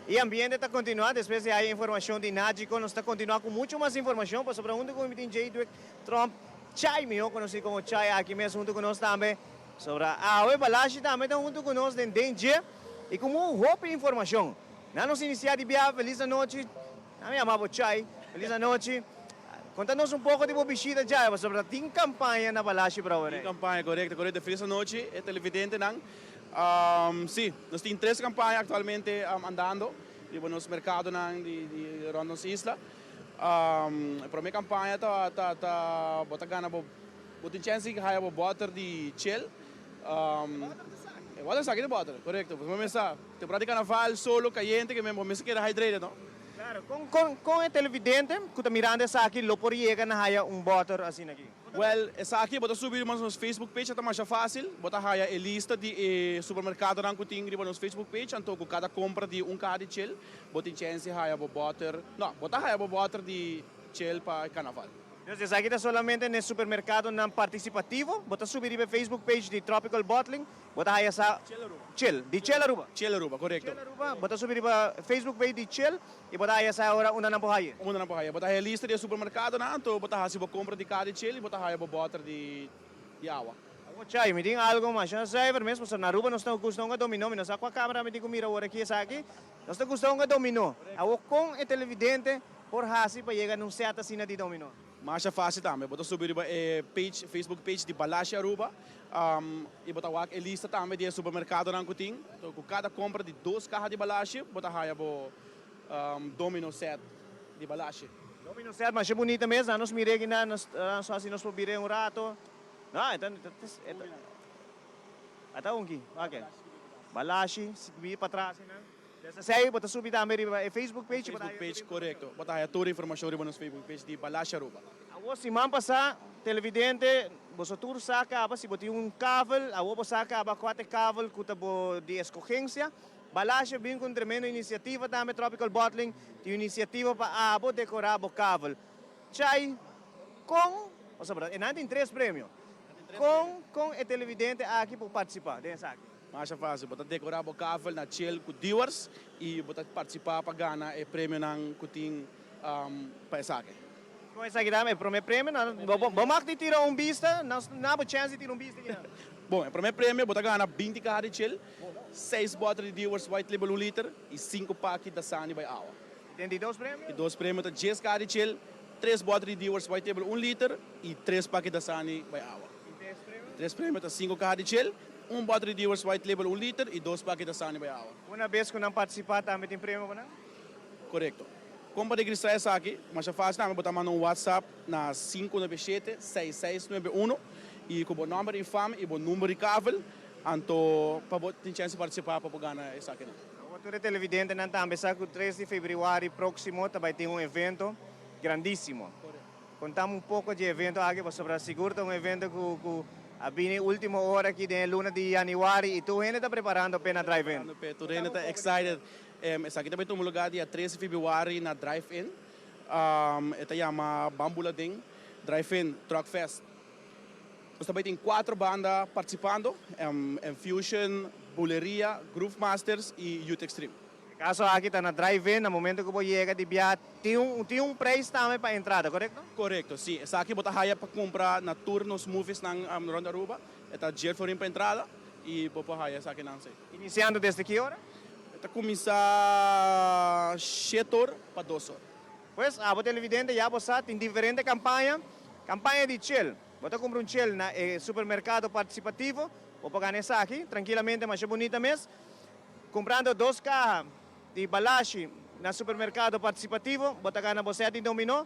E o ambiente está continuando, depois de informação de Nachico, nós está continuando com muito mais informação sobre onde o J. Trump Chai, conhecido como Chai, aqui mesmo junto conosco também, sobre a Balashi também está junto conosco em Dengue, e como roupa e informação. Na nossa iniciativa, feliz noite, a minha amada Chai, feliz noite. Conta-nos pouco de visita, Chai, sobre a campanha na Balashi para agora. Campanha, correto, feliz noite, é televidente, não? Sim, nós temos 3 campanhas atualmente andando, no nosso mercado de Rondos Isla. Para minha campanha tá bota gana botin chance que haya water de chill water sa de water correto vamos começar temporada de carnaval solo caliente que mesmo se queda hydrated não claro com o televidente que está mirando essa aqui lo por llegar na haya water assim aqui. Well, essa aqui bota subir mas nos Facebook page tá mais fácil bota haya a lista de supermercado que tem no Facebook page então com cada compra de carro de chill botin chance haya water não bota haya water de chill para carnaval. Entonces aquí está solamente en el supermercado non participativo, bota subir a Facebook page de Tropical Bottling, bota haya sa Chill, di Chill Aruba. Chill Aruba, correcto. Chill Aruba, bota subir a Facebook page de Chill e bota haya sa ahora una nampohaya. Una nampohaya, bota haya lista de supermercado na, então bota haya se compra de carro de chill e bota haya water de água. Chai, me diga algo mais, não sei, mesmo se na Aruba nós estamos gostando de dominó, nós com a câmera me digo mira agora aqui essa aqui, nós estamos gostando de dominó. Ao com o televidente por hasi para chegar num certa cena de dominó. Mas é fácil também, bota subir a page, Facebook page de Balashi Aruba e bota a lista também de supermercado na Coutinho. Então, com cada compra de 2 carros de Balashi, bota a domino set de Balashi. Domino set, mas é bonita mesmo, nós mirei aqui, só assim nós podemos rato. Não, então, até um aqui, ok. Balashi, se para trás, né? Dessa aí, bota subir também a Facebook page. Facebook page, correto. Bota aí toda a informação no Facebook page de Balashi Aruba. A semana passada, televidente, você tudo saca, se botar cable, a você saca 4 cable que tá de escorrência. Balashi vem com tremenda iniciativa também Tropical Bottling, de iniciativa para decorar o cable. Chai com, ou seja, não tem 3 prêmios. Com o televidente aqui para participar dessa aqui. Mas é fácil, bota decorar o café na chill com viewers e bota participar para ganhar o prêmio ng kuting para essa aqui. Com essa aqui também, o primeiro prêmio, vamos tirar vista, não há chance de tirar vista aqui. Bom, o primeiro prêmio, bota ganhar 20 carros de chill, 6 bottles de viewers white label 1 liter e 5 packs da Sunny by Hour. Tem 2 prêmios? E 2 prêmios, 10 carros de chill, 3 bottles de viewers white label 1 liter e 3 packs da Sunny by Hour. 3 prêmios, 5 carros de chill, 1 bottle de viewers white label 1 liter e 2 packs da Sunny by Hour. Uma vez que não participar, também tem prêmio para não? Correto. Como para registrar essa aqui, mas é fácil, nós botamos no WhatsApp na 597-6691 e com o número de fama e o número de cable, então para ter chance de participar para ganhar essa aqui. O outro televidente não também sabe que o 3 de fevereiro próximo vai ter evento grandíssimo. Contamos pouco de evento aqui, para sobre seguro um evento que Abini última hora aqui de luna de januari e tu ainda está preparando para drive-in. Tu ainda está excited. Essa aqui também tem um lugar dia 13 de fevereiro na drive-in. Ito chama Bambula Ding Drive-in Truck Fest. Nós também tem 4 bandas participando: Fusion, Buleria, Groove Masters e Youth Extreme. Caso aqui está na drive-in, no momento que você chega de viagem, tem preço também para a entrada, correto? Correto, sim. Essa aqui você haya para comprar na tour nos movies ng Ronda Aruba. Ito dinheiro for para a entrada e você haya essa aqui não sei. Iniciando desde que hora? Ito começa 7 horas para 2 horas. Pues, abo televidente, já você tem diferente campanha de chill. Você compra chill na supermercado participativo, você ganha essa aqui, tranquilamente, mas é bonita mesmo. Comprando 2 cajas de balashi na supermercado participativo, você ganha você de dominó.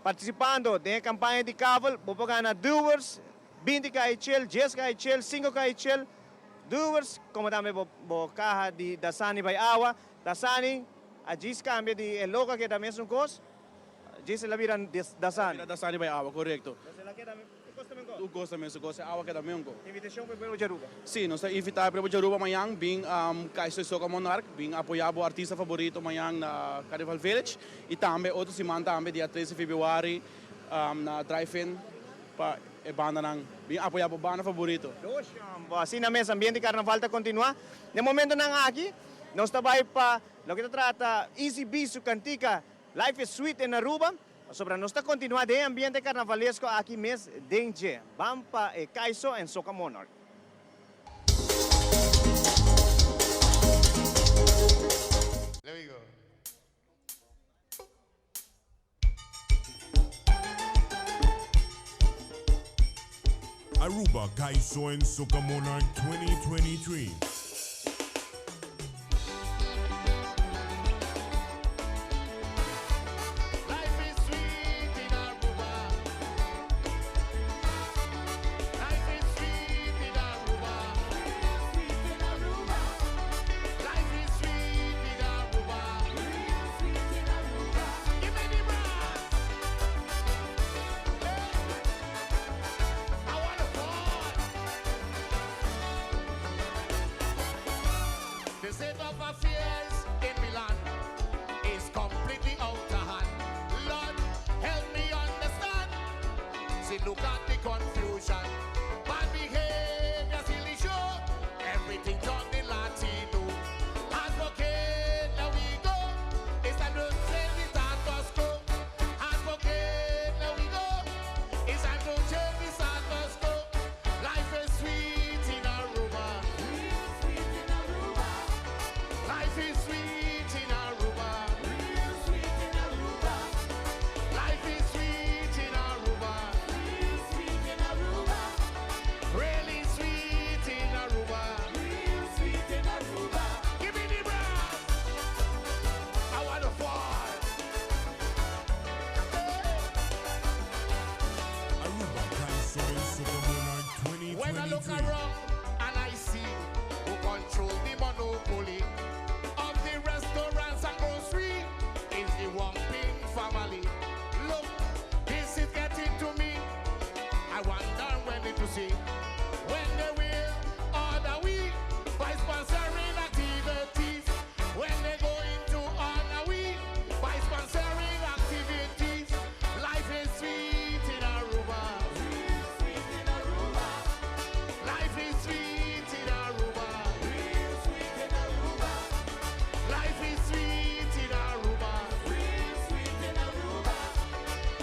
Participando da campanha de cavalo, você ganha doers, 20 cajas de chill, 10 cajas de chill, 5 cajas de chill, doers, como também a caja de Dasani by Awa. Dasani, a 10 cambia de loca que também é um custo, 10 la viran Dasani. Dasani by Awa, correto. O gosto mesmo, gosto é água que também go. Invitação para o Jaruba. Sim, nós estamos invitados para o Jaruba amanhã, bem Kaiso Soca Monarch, bem apoiar o artista favorito amanhã na Carnival Village e também outra semana também dia 13 de fevereiro na drive-in para a banda nang bem apoiar a banda favorito. Assim na mesa ambiente carnaval está continuar. No momento nang aqui, nós estamos para o que trata Easy Bisu Cantica Life is Sweet em Aruba. Sobre nós está continuando de ambiente carnavalesco aqui mesmo dentro Bampa e Kaiso em Soca Monarch. There we go. Aruba Kaiso and Soca Monarch 2023. Look at the confusion. Bad behavior silly show. Everything talking Latino. Advocate, there we go. It's time to change the status quo. Advocate, there we go. It's time to change the status quo. Life is sweet in Aruba. Life is sweet in Aruba. Life is sweet in Aruba. Really sweet in Aruba. Real sweet in Aruba. Give me the brass. I want to fall. Aruba Kaiso and Soca Monarch 2023. When I look around and I see who control the monopoly of the restaurants and grocery is the Wamping family. Look, this is getting to me. I wonder when it to see. When they will order we by sponsoring activities. When they go into honor we by sponsoring activities. Life is sweet in Aruba. Life is sweet in Aruba. Life is sweet in Aruba.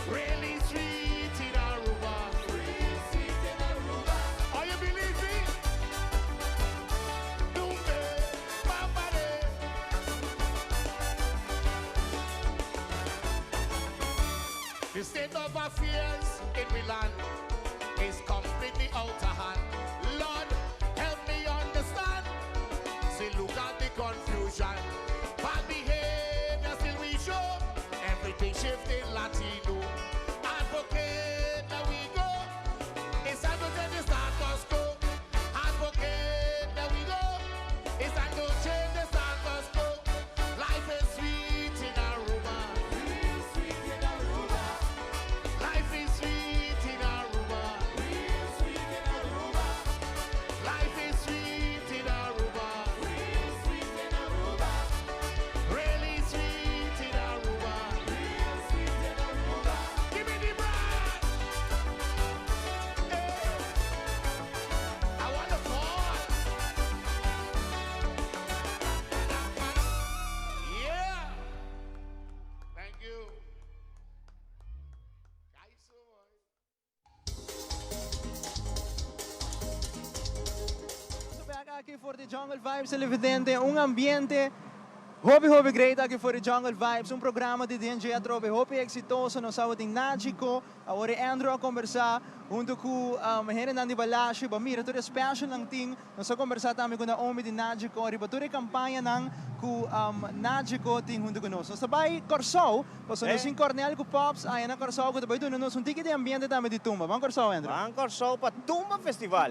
Really sweet in Aruba. Are you believe me? Dumbe, Bambare. The state of affairs in Milan is completely out of hand. Lord, help me understand. See, look at the confusion. Bad behavior still we show. Everything shifting Latino. Advocate, there we go. It's time to change the status quo. Advocate, there we go. It's time to change the status quo. Life is sweet in Aruba. Life is sweet in Aruba. for the Jungle Vibes televidente, ambiente hobby great aqui for the Jungle Vibes, programa de DJ Atrobe, hobby exitoso, nós estamos em Nágico, agora Andrew a conversar, junto com Henry Nandi Balashi, bamira, tudo special ng ting, nós a conversar também com Naomi de Nágico, riba tudo campanha ng com Nágico ting junto com nós. Nós sabay Corsol, nós nós em Cornel com Pops, aí na Corsol com também nós um ticket de ambiente também de Tumba. Vamos Corsol, Andrew. Vamos Corsol para Tumba Festival.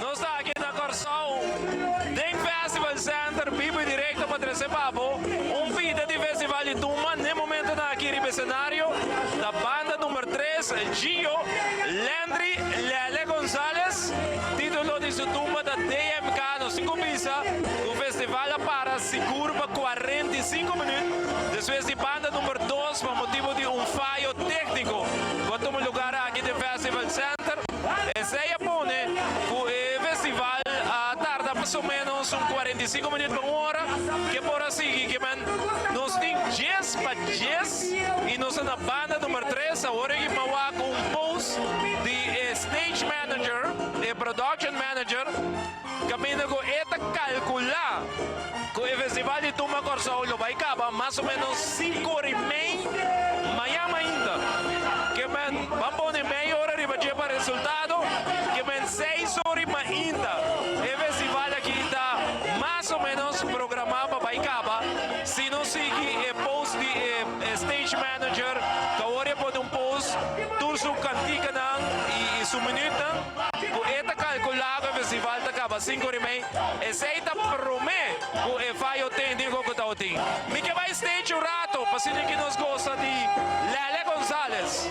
Nós estamos aqui na Corsol, tem Festival Center, vivo e direto para Tresepabo, pita de Festival de Tumba, no momento aqui no cenário, da banda número 3, Gio, Landry, Lele Gonzalez, título de sua tumba da DMK, no 5 pisa, o festival para seguro para 45 minutos, depois de banda número 2, por motivo de falho técnico, quanto um lugar aqui do Festival Center, esse é bom, né? Mais ou menos 45 minutos por hora, que por assim, que nós temos 10 para 10 e nós na banda número 3, agora que mawa com post de stage manager e production manager, kami na ko eta calcular que o festival de Tumba Corsol vai acabar mais ou menos 5h30 amanhã ainda, que vamos pôr meia hora para resultado, que 6h ainda. Mais ou menos programado para acabar. Se não seguir o post de stage manager, que agora pode post, tudo su cantica e su minuto, que calculado o festival acaba 5h30. Esse aí promete que o falho técnico que está tem. Me que vai stage um rato, para ser que nos gosta de Lele Gonzalez.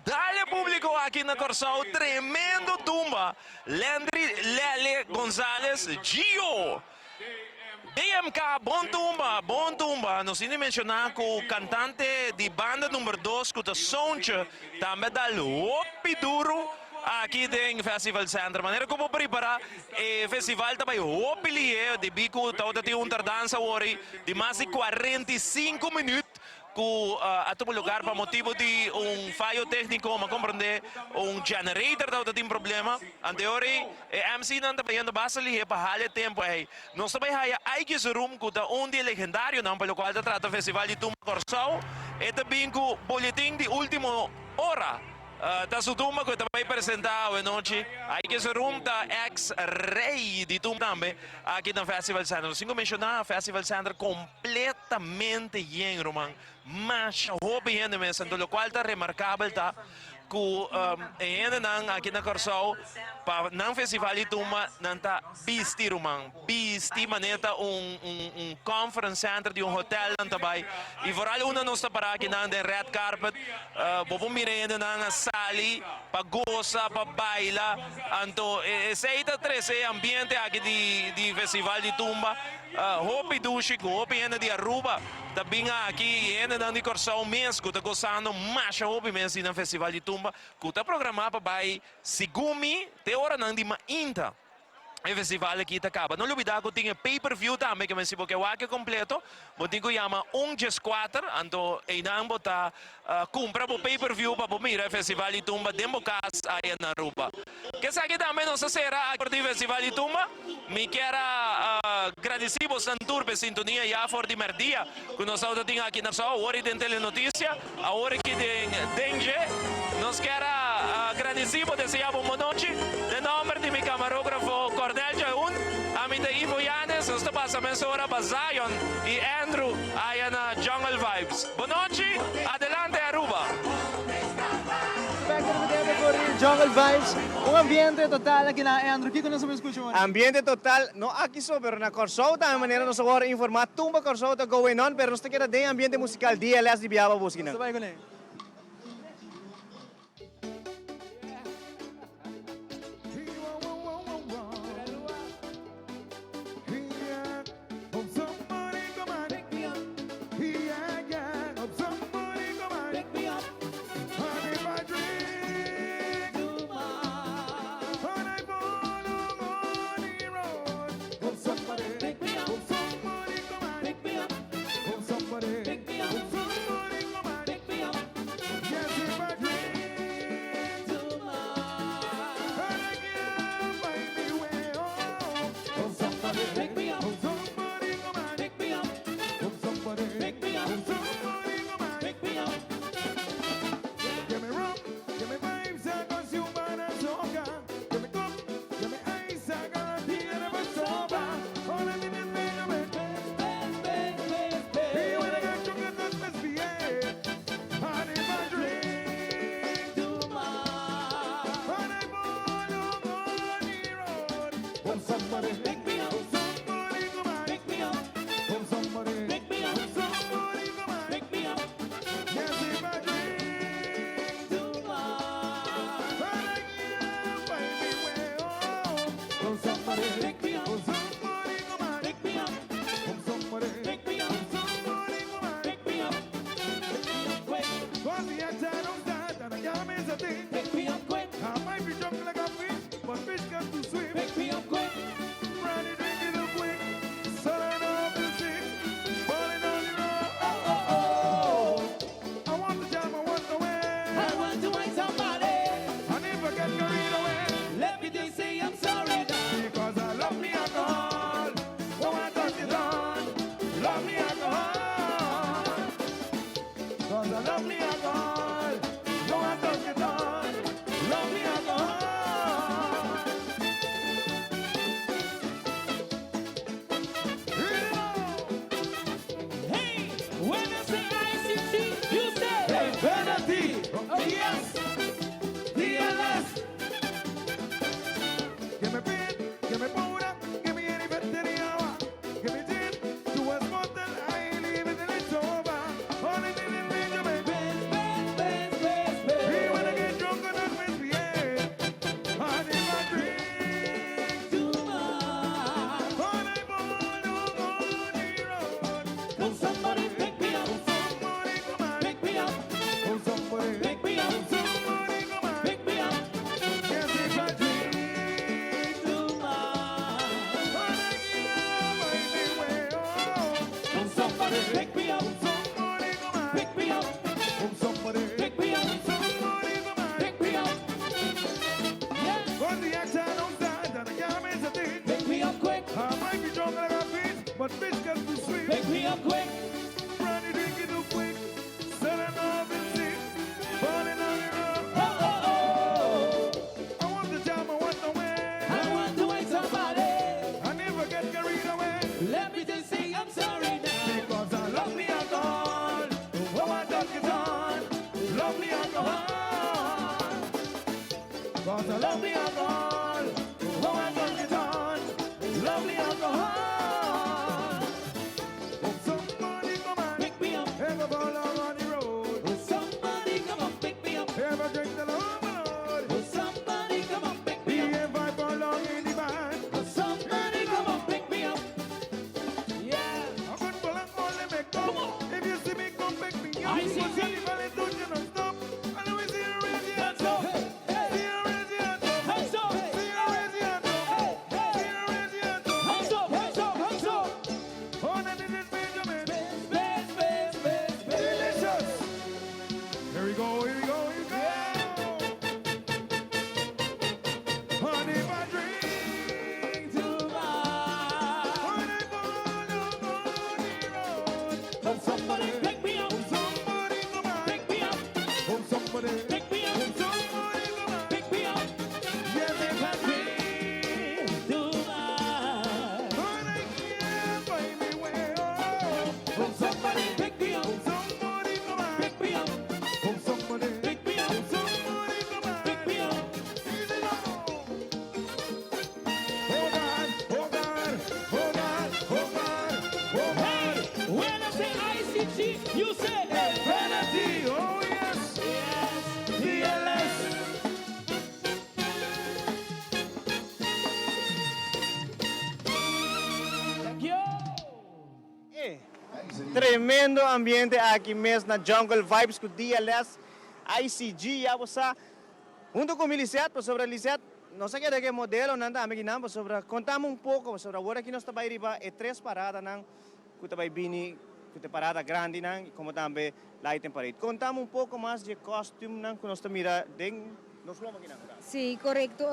dale público aqui na Corsao. Tremendo tumba. Landry Lele Gonzalez, Gio. DMK, bom tumba. Nós ainda mencionar que o cantante de banda número 2, que é Sonche, também dá o duro aqui no Festival Center. Maneira como preparar o festival também o pilie de bico, toda tem dança hoje de mais de 45 minutos. A todo lugar para motivo de fallo técnico, mas compreender generator da tem problema. Anteriori MC não está vendo basta ali para halha tempo aí. Nós também há que room que da dia legendário não pelo qual trata o festival de Tumba Corsao. E também com boletim de última hora. Da Suduma que também apresentado hoje. Há que room da ex-rei de Tumba também aqui no Festival Center. Assim como mencionar, o Festival Center completamente lleno, Roman. Mas hobby ainda mesmo, então o qual está remarcável tá que ainda não aqui na Corsao para não festival de Tumba não tá bisti Roman, bisti maneta conference center de hotel não também e voral uma não está para aqui na red carpet, bobo mirando na sali para goza, para bailar, então esse é três ambiente aqui de festival de Tumba. Hobby duchico, hobby ainda de Aruba, também aqui ainda não de Corsao mesmo, que está gostando mais hobby mesmo no festival de Tumba, que está programado para Sigumi, até hora não de Mainta. O festival aqui está acaba. Não olvidar que tinha pay-per-view também, que se porque o aqui completo, mas tem que chamar 4, então ainda botar compra o pay-per-view para mirar o festival de Tumba, dentro da casa aí na Aruba. Que aqui também não será a do festival de Tumba, me quero agradecer por Santur por sintonia já for de merdia, que nós estamos aqui na sua hora de telenotícia, a hora que tem Dengue, nós quero agradecer por desejar boa noite, de nome de meu camarógrafo Cornel Jaun, a mim de Ivo Yanes, nós estamos passando hora para Zion e Andrew aí na Jungle Vibes. Boa noite, adelante Aruba. Jungle Vibes, ambiente total aqui na Andrew. O que nós vamos escutar? Ambiente total, no aqui só, pero na Corsao também maneira nós agora informar Tumba Corsao está going on, pero nós queremos ter ambiente musical DLS de Biaba Busquina. Sabay ko na. Cause I love me alcohol, no I touch it on. Got a lovely alcohol. Oh, I got it on. Lovely alcohol. Oh, somebody come and pick me up. Ever fall on the road. Oh, somebody come and pick me up. Ever drink the overload. Oh, somebody come and pick me up. If I fall down in the van. Oh, somebody come and pick me up. Yeah. I'm gonna pull up all the make up. If you see me, come pick me up. I see you. Don't you not stop. And let me see you raise your hands up. See you raise your hands up. Hands up. See you raise your hands up. See you raise your hands up. Hands up, hands up, hands up. Oh, now this is Benjamin. Space. Delicious. Here we go, here we go, here we go. And if I drink too much, when I fall down on the road, come somebody pick me up. Somebody come on, pick me up. Come somebody pick me up. Somebody come on, pick me up. Yes, if I drink too much, when I can't find me way home, come somebody pick me up. Somebody come on, pick me up. Come somebody pick me up. Somebody come on, pick me up. Easy now. Oh God, oh God, oh God, oh God, oh God. When I say ICG, you say Infinity. Oh yes, yes, DLS. Thank you. Tremendo ambiente aqui mesmo na Jungle Vibes com DLS, ICG, ya você. Junto com o Lisette, sobre a Lisette, não sei que modelo, não está me sobre contamos um pouco sobre agora que nós estamos riba e 3 paradas não, que está bini, que tem parada grande não, como também lá tem parede. Contamos um pouco mais de costume não, que nós estamos mirando, nós vamos aqui não. Sí, correcto.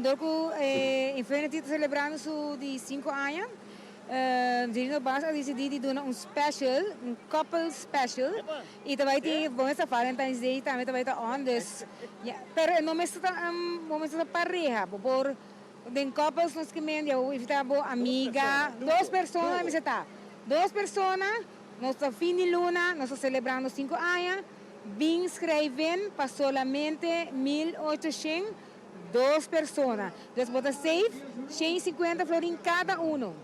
Dorco Infinity está celebrando su de 5 años. Dirino Bas ha decidido dar un special, un couple special. Y também tem bom essa Valentine's Day também está on. Dus, ja, pero no me está pareja, por den couples nos que men eu evitava amiga, 2 pessoas me está. 2 pessoas, nós está fim de luna, nós está celebrando 5 anos. Vim escrever para solamente 1.800, 2 pessoas. Dus bota safe, 150 florins cada um.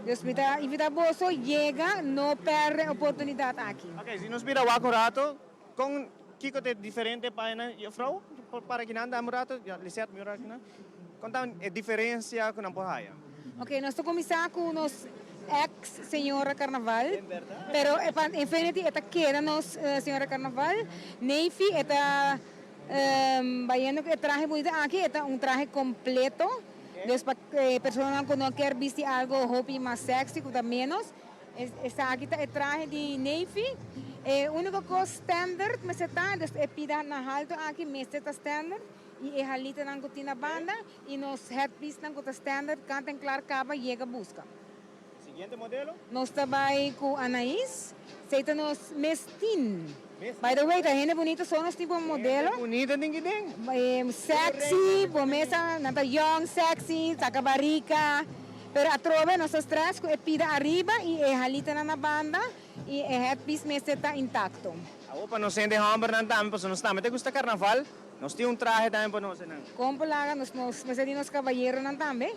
Dus invita bolso, llega, não perde oportunidade aqui. Ok, se nos mira o rato, com que é diferente para a frau, para que não anda um rato, Lisette, meu rato, conta a diferença com a porraia. Ok, nós estamos começando com os ex-senhora Carnaval, pero Infinity está querendo senhora Carnaval, Navy está vayendo que traje bonito aqui, está traje completo. Dus para personas que no quieren vestir algo hopi más sexy, que menos, está aquí el traje de Navy. Único cosa standard me está, dus pida na alto aquí me está standard y halita na cotina banda y nos headpiece na cota standard, canten clar caba llega busca. Siguiente modelo? Nós trabalhamos com Anaís, seita nos mestin. By the way, tá gente bonita, só nós tipo modelo. Bonita, ninguém. Sexy, promessa, nada young, sexy, saca barriga. Pero a trove nossas três com pida arriba e halita na banda e headpiece me está intacto. A opa não sente hamburger não também, porque nós também te gusta carnaval. Nós temos traje também para nós não. Como lá nós nos caballeros não também.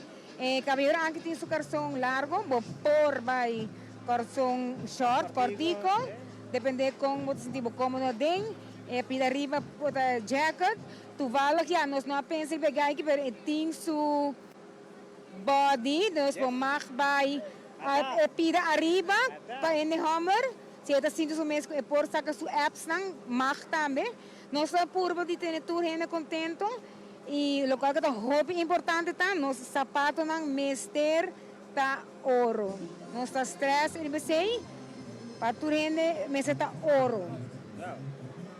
Caballero aqui tem su calzón largo, por vai calzón short, cortico. Depende como você sentir cómodo dentro, pida arriba puta jacket, tu vala que nós não pensa em pegar aqui, mas tem su body, nós vamos mais vai pida arriba para ele hammer, se está sentindo o mesmo é por sacar su apps não mais também, nós é puro de ter tudo gente contento e o que é muito importante tá, nós sapato não mester tá ouro, nós tá stress ele sei para tu gente meseta ouro.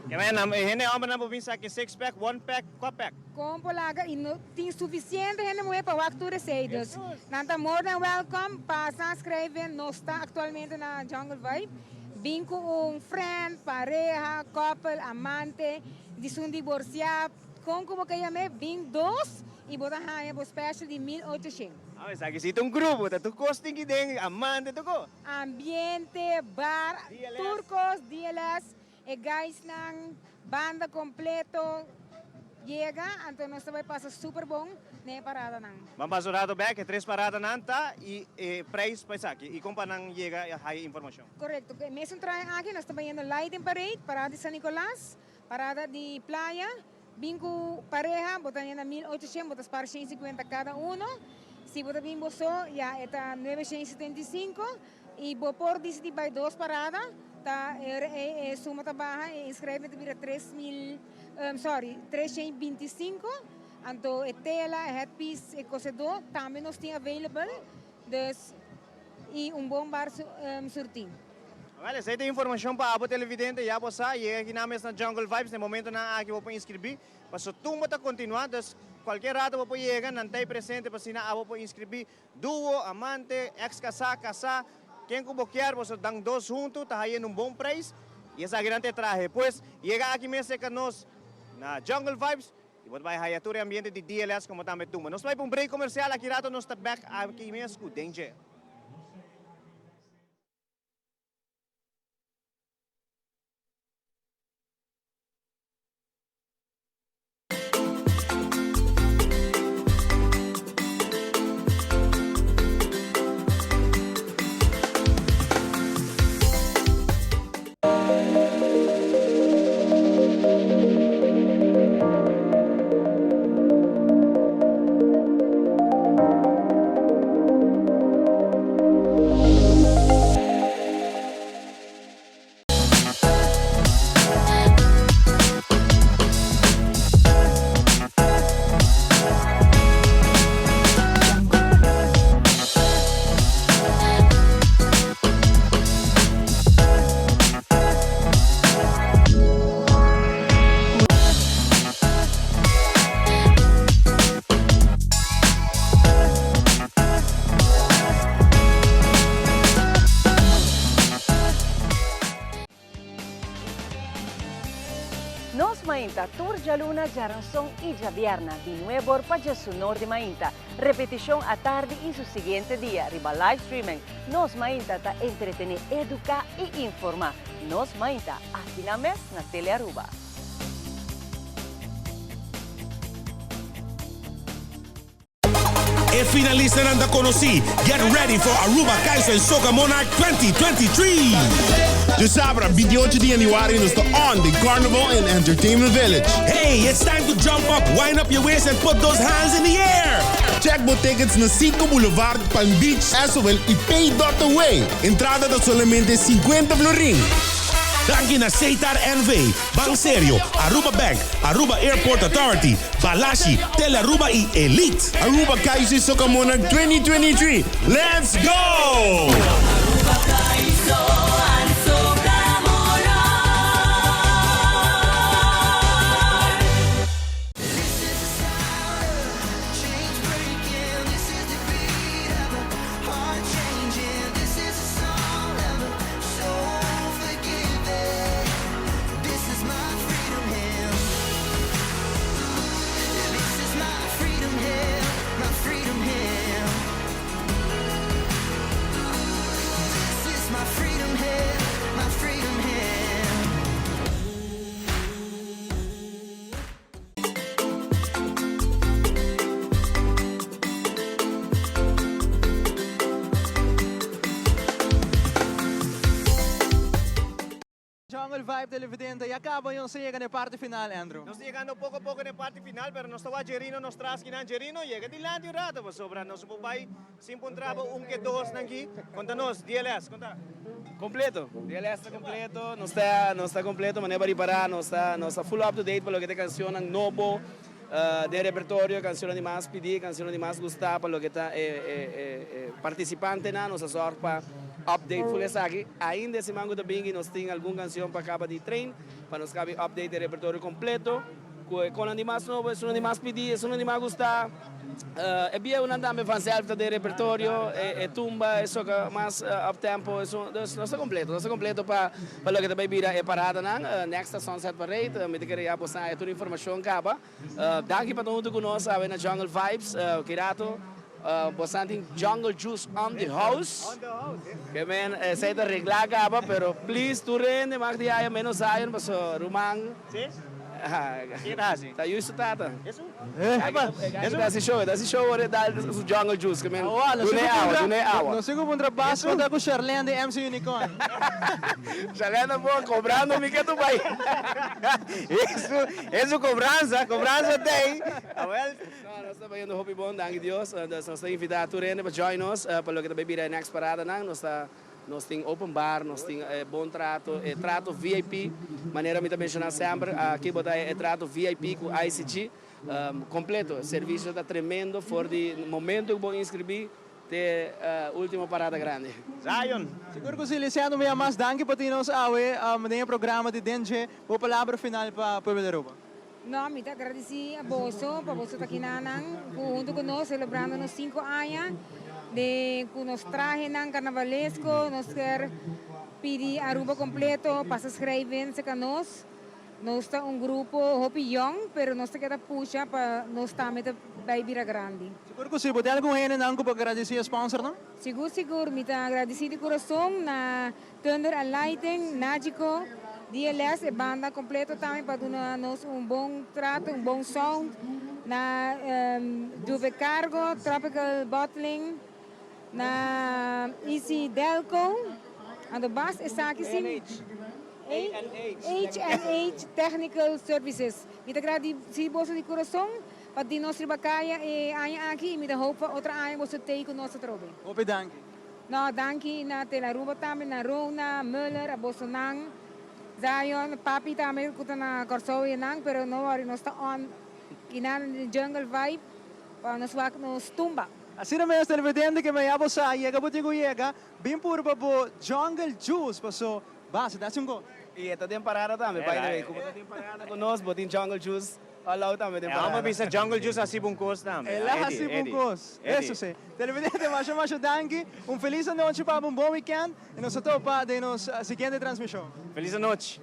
Que gente homem não pode pensar que 6-pack, 1-pack, 4-pack. Como laga e não tem suficiente gente mulher para o tu receitas. Nanta more than welcome, passa escrever, nós está atualmente na Jungle Vibe. Vim com friend, pareja, couple, amante, de divorciado, como que chame, vim 2 e botar raia por special de 1.800. Ah, mas aqui tem grupo, tá tu costing que tem amante tu ko. Ambiente, bar, turcos, DLS, guys ng banda completo, llega, entonces nuestra vai pasa super bom, ne parada nang. Vamos rato back, 3 paradas nanta e price pa sa e kung panang llega high information. Correcto, que mesmo traem aqui, nós estamos indo Lighting Parade, parada de San Nicolás, parada de Playa, bingo pareja, botando na 1.800, botas para 150 cada uno. Se botar bimbo só, já está 975 e por disso de vai 2 paradas, tá suma tá baixa e inscreve-te vira 325. Então, tela, headpiece e cozedor também nós temos available, dus e bom bar surtindo. Vale, essa é a informação para o televidente, já você chega aqui na mesa na Jungle Vibes, no momento na aqui vou inscrever, para só tumba tá continuar, dus qualquer rato vou chegar, não tem presente para assinar, vou inscrever duo, amante, ex-casar, quem que quer, você dá 2 juntos, tá aí bom preço, e essa grande traje. Depois, chega aqui mesa com nós na Jungle Vibes, e vou vai hayatura ambiente de DLS como também tumba. Nós vai para break comercial, aqui rato nós tá back aqui mesa com Danger. Nos Mainta, Turja Luna, Jaranson y Javierna, de nuevo para su norte Mainta. Repetición a tarde y su siguiente día, riba live streaming. Nos Mainta ta entretener, educar y informar. Nos Mainta, aquí la mes na Tele Aruba. E finalista nanda conosci. Get ready for Aruba Kaiser Soca Monarch 2023. De sabra, 28 de januari is the On the Carnival and Entertainment Village. Hey, it's time to jump up, wind up your waist and put those hands in the air. Check both tickets na 5 Boulevard, Palm Beach, SOL y Pay.away. Entrada de solamente 50 florin. Dank je naar Setar NV, Bank Serio, Aruba Bank, Aruba Airport Authority, Balashi, Tel Aruba y Elite. Aruba Kaiser Soca Monarch 2023. Let's go! Jungle Vibe televidente, e acaba yung siya na parte final, Andrew. Nós chegando pouco a pouco na parte final, pero nós estava Gerino, nós traz que na Gerino, chega de lá de rato, sobra nós vai se encontrava que dois aqui. Conta-nos, DLS, conta. Completo, DLS está completo, não está completo, mas não é para não está full up to date para o que te canção novo de repertório, canção de mais pedir, canção de mais gostar para o que está participante na nossa sorpa. Update full essa aqui. Ainda esse mango da Bingi nós tem alguma canção para acabar de treino, para nos cabe update de repertório completo. Com o mais novo, se não mais pedir, se não mais gostar. É bem uma dama fazer de repertório, é tumba, é só que mais up tempo, não está completo para o que também vira é parada na next Sunset Parade, me queria postar toda a informação acaba. Daqui para todo mundo que nós sabe na Jungle Vibes, Kirato. Bastante Jungle Juice on the house. Que men saya terregla acaba, pero please turun de mag dia menos ayon paso rumang. Kirasi. Tá isso, Tata. Isso? Dá-se show, dá o Jungle Juice. Wala, Dunay awa. no sigo puntra basko da ko Charlene de MC Unicorn. Charlene po, cobrando mi que tu vai. Isso cobrança tem. Well, nós estamos indo Hopi Bom, danke Deus. Nós estamos invitados para join us, para lo que também vira next parada nós temos open bar, nós temos bom trato, trato VIP, maneira me mencionar sempre, aqui botar trato VIP com ICG, completo, o serviço está tremendo, for de momento que vou inscrever, até última parada grande. Zion. Siguro ko si Lisiano may mas danke pati nos awe no programa de DNG, o palavra final para Pueblo de Aruba. No, me agradeci a Boso, para Boso Taquinanang, junto con nosotros celebrando los 5 años de que nos traje ng carnavalesco, nos quer pidi Aruba completo, para escrever se canos. Nós está grupo Hopi Young, pero nós queda puxa para nós também vai virar grande. Siguro ko si Botel kung hene nang ko pag-agradeci a sponsor no? Siguro, me agradeci de coração na Thunder and Lighting, Nagico, DLS e banda completo também para dar nos bom trato, bom sound, na Juve Cargo, Tropical Bottling, na Easy Delco, and the bus is aqui sim. H&H Technical Services. Me agradeci bolsa de coração para de nossa bacaya e aia aqui me hope outra aia você tem com nosso trobe. Ope danke. No, danke na Tela Aruba também na Rona, Müller, a Bosonang, Zion, Papi também que na Corso e nang, pero no worry, nós está on inan jungle vibe para nos tumba. Assim na minha televidente que me abo sa iega botigo iega, bem puro pa bo Jungle Juice paso base da sungo. E esta tem parada também, by the way. Como tem parada conosco, botin Jungle Juice, all também tem parada. Vamos bisa Jungle Juice assim bungkos também. Ela assim bungkos. Isso sim. Televidente, macho danke. Feliz noite para um bom weekend e nós topa de nos seguinte transmissão. Feliz noite.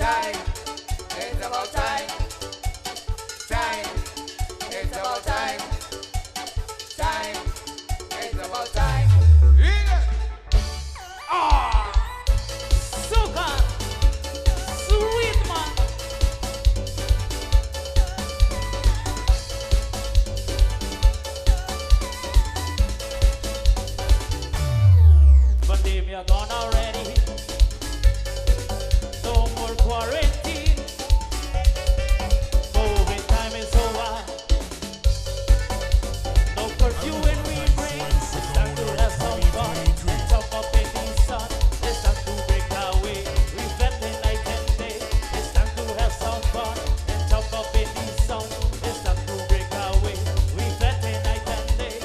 time. It's about time. Time. It's about time. Time. It's about time. Ah, sugar, sweet man. Pandemia gone already. No more quarantine. COVID time is over. No curfew when we bring. It's time to have some fun. Jump up in the sun. It's time to break away. We've spent the night and day. It's time to have some fun. And jump up in the sun. It's time to break away. We've spent the night and day.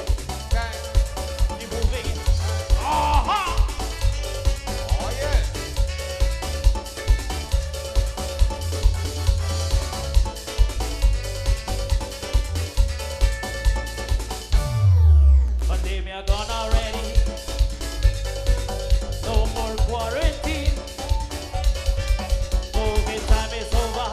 Keep moving. Aha! Oh yeah. Pandemia gone already. No more quarantine. COVID time is over.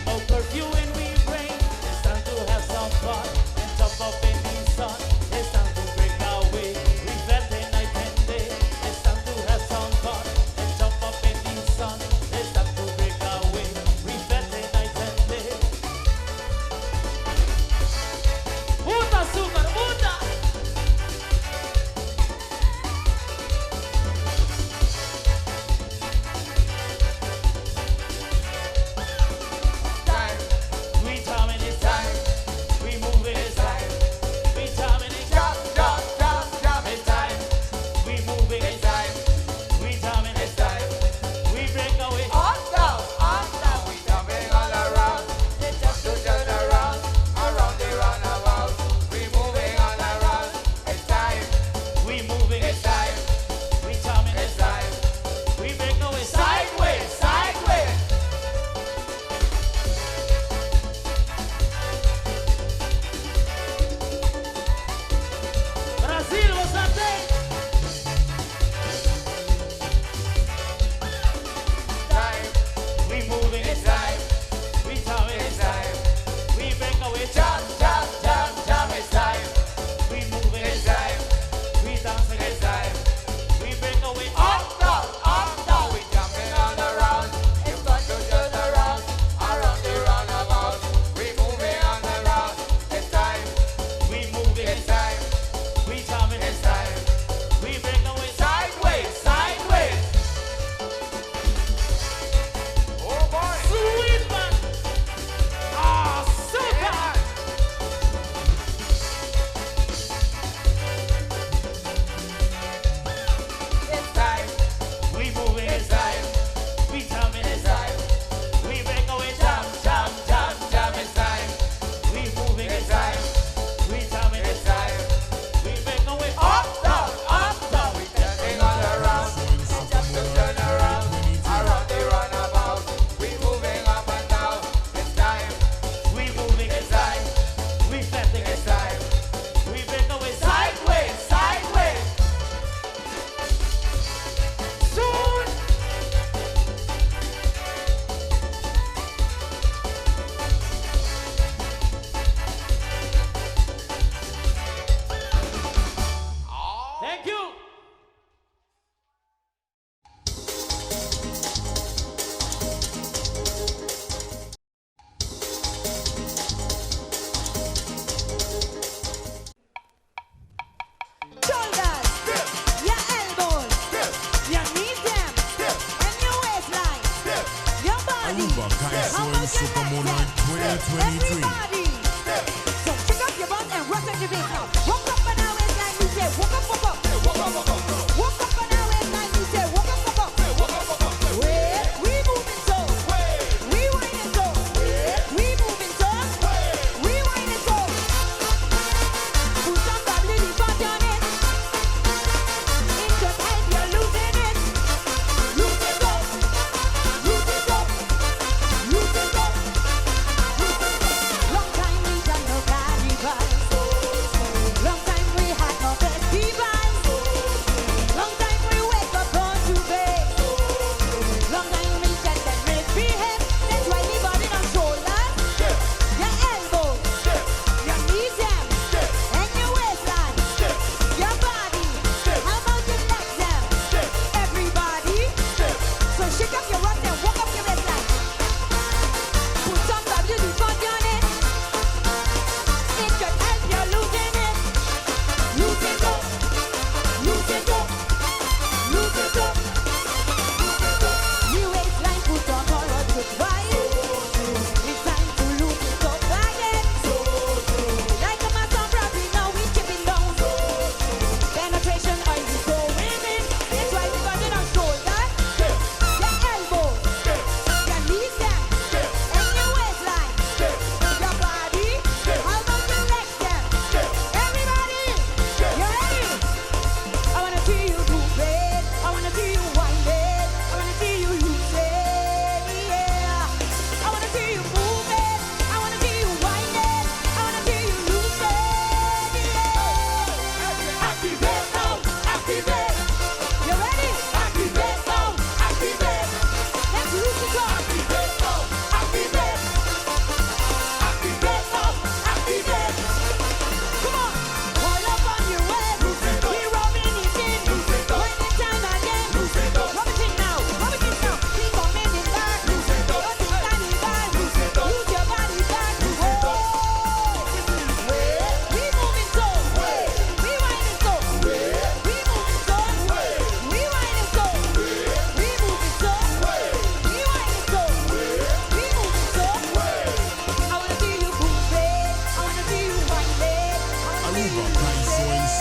No curfew when we bring. It's time to have some fun and jump up in the sun. It's time to break away. We've had the night and day. It's time to have some fun and jump up in the sun. It's time to break away. We've had the night and day. Muda, sugar, muda. Time. We jamming it's time. We moving it's time. We jamming it's Jump, jump, jump, jump. it's time. We moving it's time. We jamming it's time. We break away. Up, down, we jumping all around. Just to turn around the roundabout. We moving all around. It's time. We moving It's time. We jamming It's time. We break away. Sideways, sideways. Brazil, what's up there? Time. We moving It's it's time. We jamming It's it's time. We break away. Jump, jump, jump, jump. It's time. We moving It's it's time. We dancing It's it's time. We break away. Up, down, we jumping all around. It's time to turn around the roundabout. We moving all around. It's time. We moving It's time. We jamming It's time. We break away. Sideways, sideways. Oh boy. Sweet man. Ah, sugar. It's time. We moving It's it's time. We jamming It's it's time. We break away. Jump, jump, jump, jump. It's time. We moving It's it's time. We jamming It's it's time. We break away. Up, down, we jumping all around. Just to turn around the roundabout. We moving up and down. It's time. We moving It's time. We fetting It's time. We break away. Sideways, sideways. Soon. Thank you. Shoulders, your elbows, your knees them, and your waistline, your body. Aruba How Kaiso about and Super your Monarch legs? 2023. Everybody. So shake up your butt and rock on your waist now. Walk up on our waistline, you say walk up, walk up. Walk up on our waistline, you say walk up, walk up. Wait, we moving so. We whining so. We moving so. We whining so. Put some bubbly fat on it. In your head, you're losing it. Lose it up. Lose it up. Lose it up. Long time we done no carnival. Long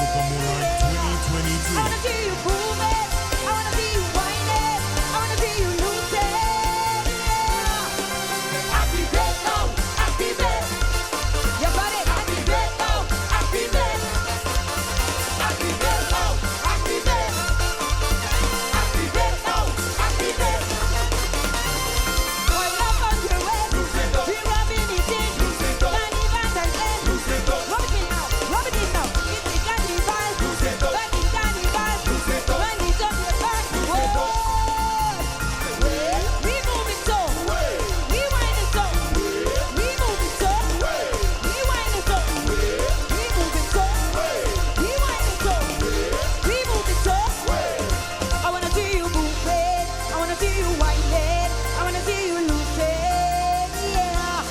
Soca-Mora 2023. I wanna see you move it. I wanna see you wind it. I wanna see you lose it. Yeah. Activate now. Activate. Your body. Activate now. Activate. Activate now. Activate. Activate now. Activate. Wind up on your waist. We rubbing it in. Tiny bands and ends. Rub it in now. Rub it in now. It's the candy vibe. Back in candy vibe. When it's on your back. Whoa. We move it so. We wind it so. We move it so. We wind it so. We move it so. We wind it so. We move it so. I wanna see you move it. I wanna see you wind it. I wanna see you lose it. Yeah.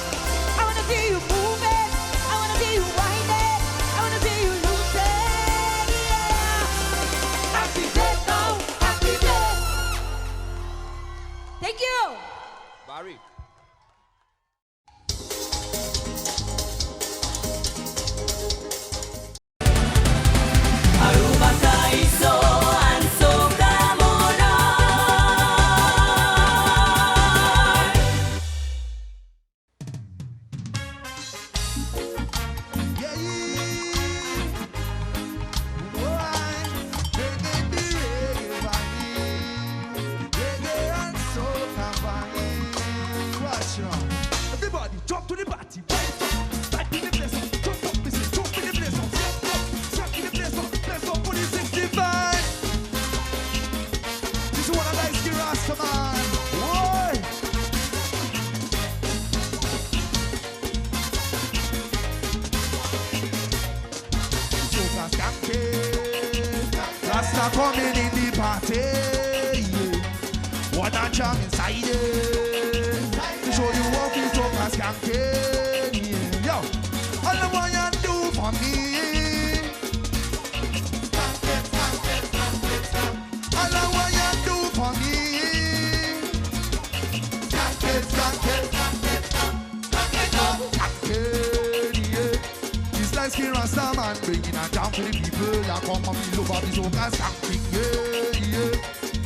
I wanna see you move it. I wanna see you wind it. I wanna see you lose it. Yeah. Activate now. Activate. Thank you. Barry. Aruba Kaiso and Soca-Mora. Everybody jump to the party. Back in the place up. Jump up, this is jump in the place up. Jump in the place up. Place up for the 65. This is one of the Ski Rasta man. Whoa. Soca skanking. Rasta coming in the party. Yeah. One a jam inside it. To show you what we soca skanking. Yeah. Yo, all the one you do for me. All the one you do for me. Skanking, skanking, skanking, yeah. This like Ski Rasta man bringing a jam for the people. I come and feel over the soca skanking, yeah, yeah.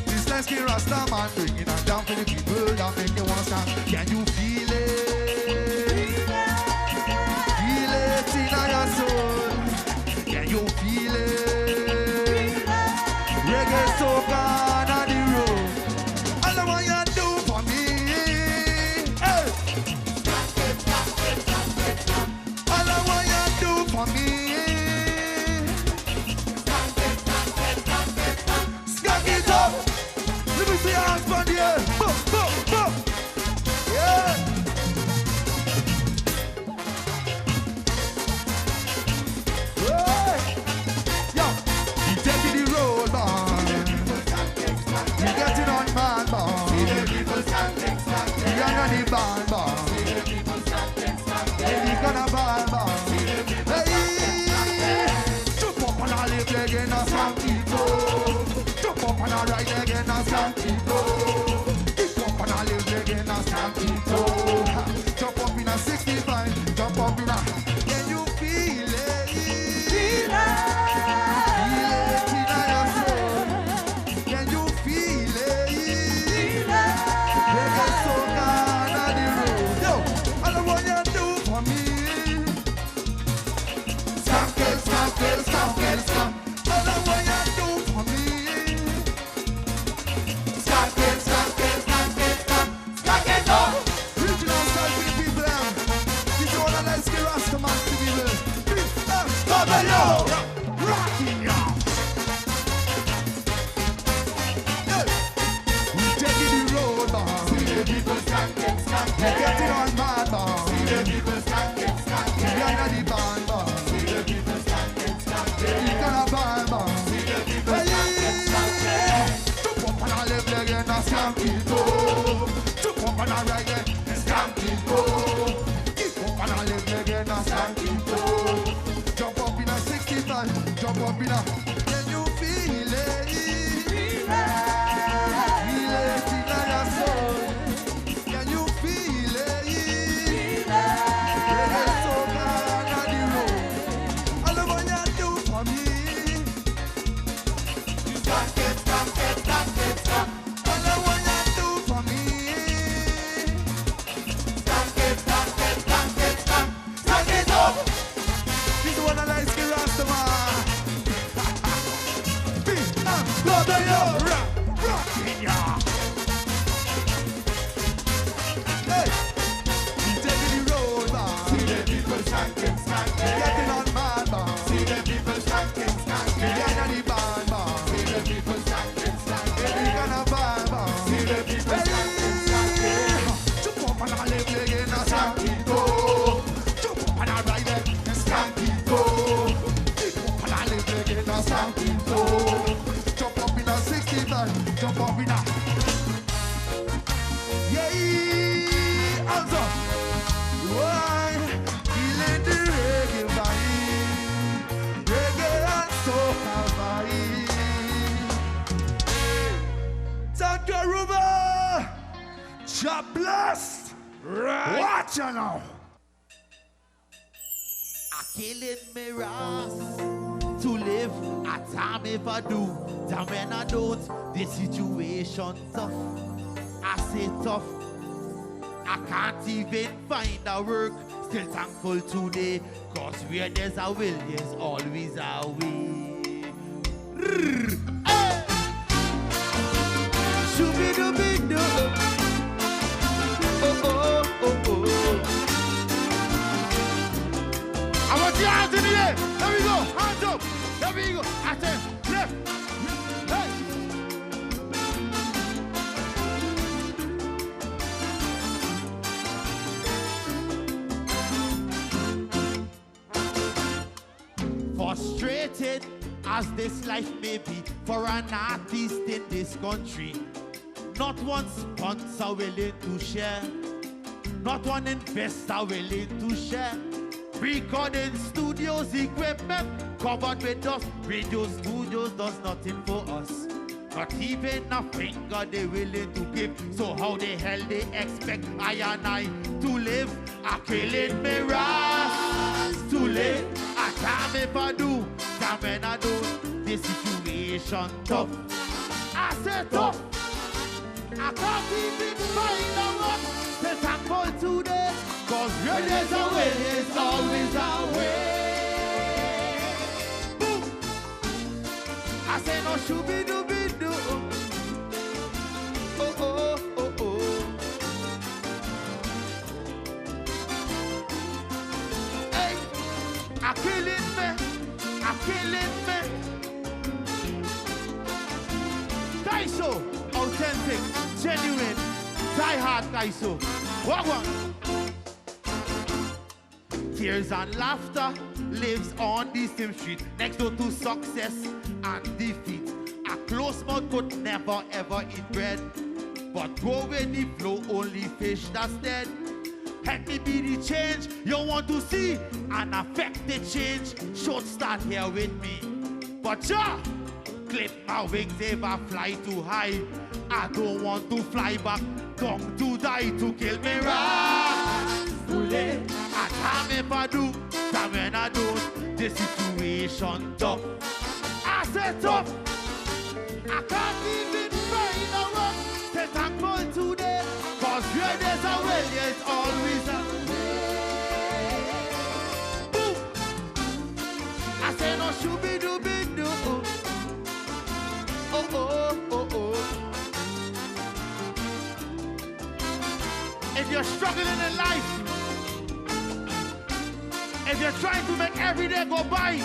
This like Ski Rasta man bringing a jam for the people. That make you wanna stand. Can you feel it? Feel it in your soul. Can you feel it? Reggae soca on the road. All the one you do for me. Hey. All the one you do for me. Skank it up. Let me see your hands on the air. Boom, boom, boom. Yeah. Hey. Yo, you taking the road, man. You getting on man, man. You are on the band, man. You gonna band, man. Hey. Jump up on a left leg and a skank it up. Jump up on a right leg and a skank it up. Kick up on a left leg and a skank it up. Jump up in a 65. Jump up in a. Can you feel it? Feel it in your soul. Can you feel it? Reggae soca on the road. Yo, all the one you do for me. Skank it, skank it, skank it, skank. All the one you do for me. Skank it, skank it, skank it, skank. Skank it up. Regional style for the people. This is one of the Ski Rasta man to people. BFW. Rocking ya. Yeah. We taking the road, man. See the people skank it, skank it. We getting on man, man. See the people skank it, skank it. We are the band, man. See the people skank it, skank it. We gonna band, man. See the people skank it, skank it. Jump up on a left leg and a skank it up. Jump up on a right leg and skank it up. Kick up on a left leg and a skank it up. Jump up in a 65. Jump up in a. Can you feel it? Feel it in your soul. Can you feel it? Reggae soca on the road. All the one you do for me. Go to you. Rock in ya. Hey. Taking the road, man. See the people skanking, skanking. Getting on mad, man. See the people skanking, skanking. Getting the band, man. See the people skanking, skanking. They gonna buy, man. See the people skanking, skanking. Jump up and I live again, a skanking go. Jump up and I ride it, skanking go. Jump up and I live again, a skanking go. Jump up in a 69, jump up in a. Yeah, hands up. Why? Feeling the reggae vibe, reggae and soca vibe. Thank you, Ruben. God bless. Right. Watch you now. I killing me ras to live a time if I do. Time when I don't, the situation tough. I say tough. I can't even find a work. Still thankful today, cause where there's a will, there's always a way. Hey! Shoo-be-doo-be-doo. Oh, oh, oh, oh. I want your hands in the air. There we go. Hands up. There we go. I said left. Hey. Frustrated as this life may be for an artist in this country. Not one sponsor willing to share. Not one investor willing to share. Recording studios, equipment covered with dust. Radio studios does nothing for us. Not even a finger they willing to give. So how the hell they expect I and I to live? I killing me ras to live. I can't if I do. Damn when I do. The situation tough. I say tough. I can't even find a rock. Say thankful today. Cause where there's a way, there's always a way. Boom. I say no shooby-dooby-doo. Oh, oh, oh, oh. Hey, I killing me. I killing me. Kaiso, authentic, genuine, die-hard Kaiso. Wagwan. Tears and laughter lives on the same street, next door to success and defeat. A close mouth could never ever eat bread, but go with the flow, only fish that's dead. Help me be the change you want to see and affect the change. Should start here with me, but yeah, clip my wings if I fly too high. I don't want to fly back, down to die to kill me right. Too late. I time if I do, time when I don't, the situation tough. I say tough. I can't even find a rock. Say thankful today, cause where there's a way, there's always a way. Boom. I say no shooby-dooby-doo. Oh, oh, oh, oh. If you're struggling in life, if you're trying to make every day go by,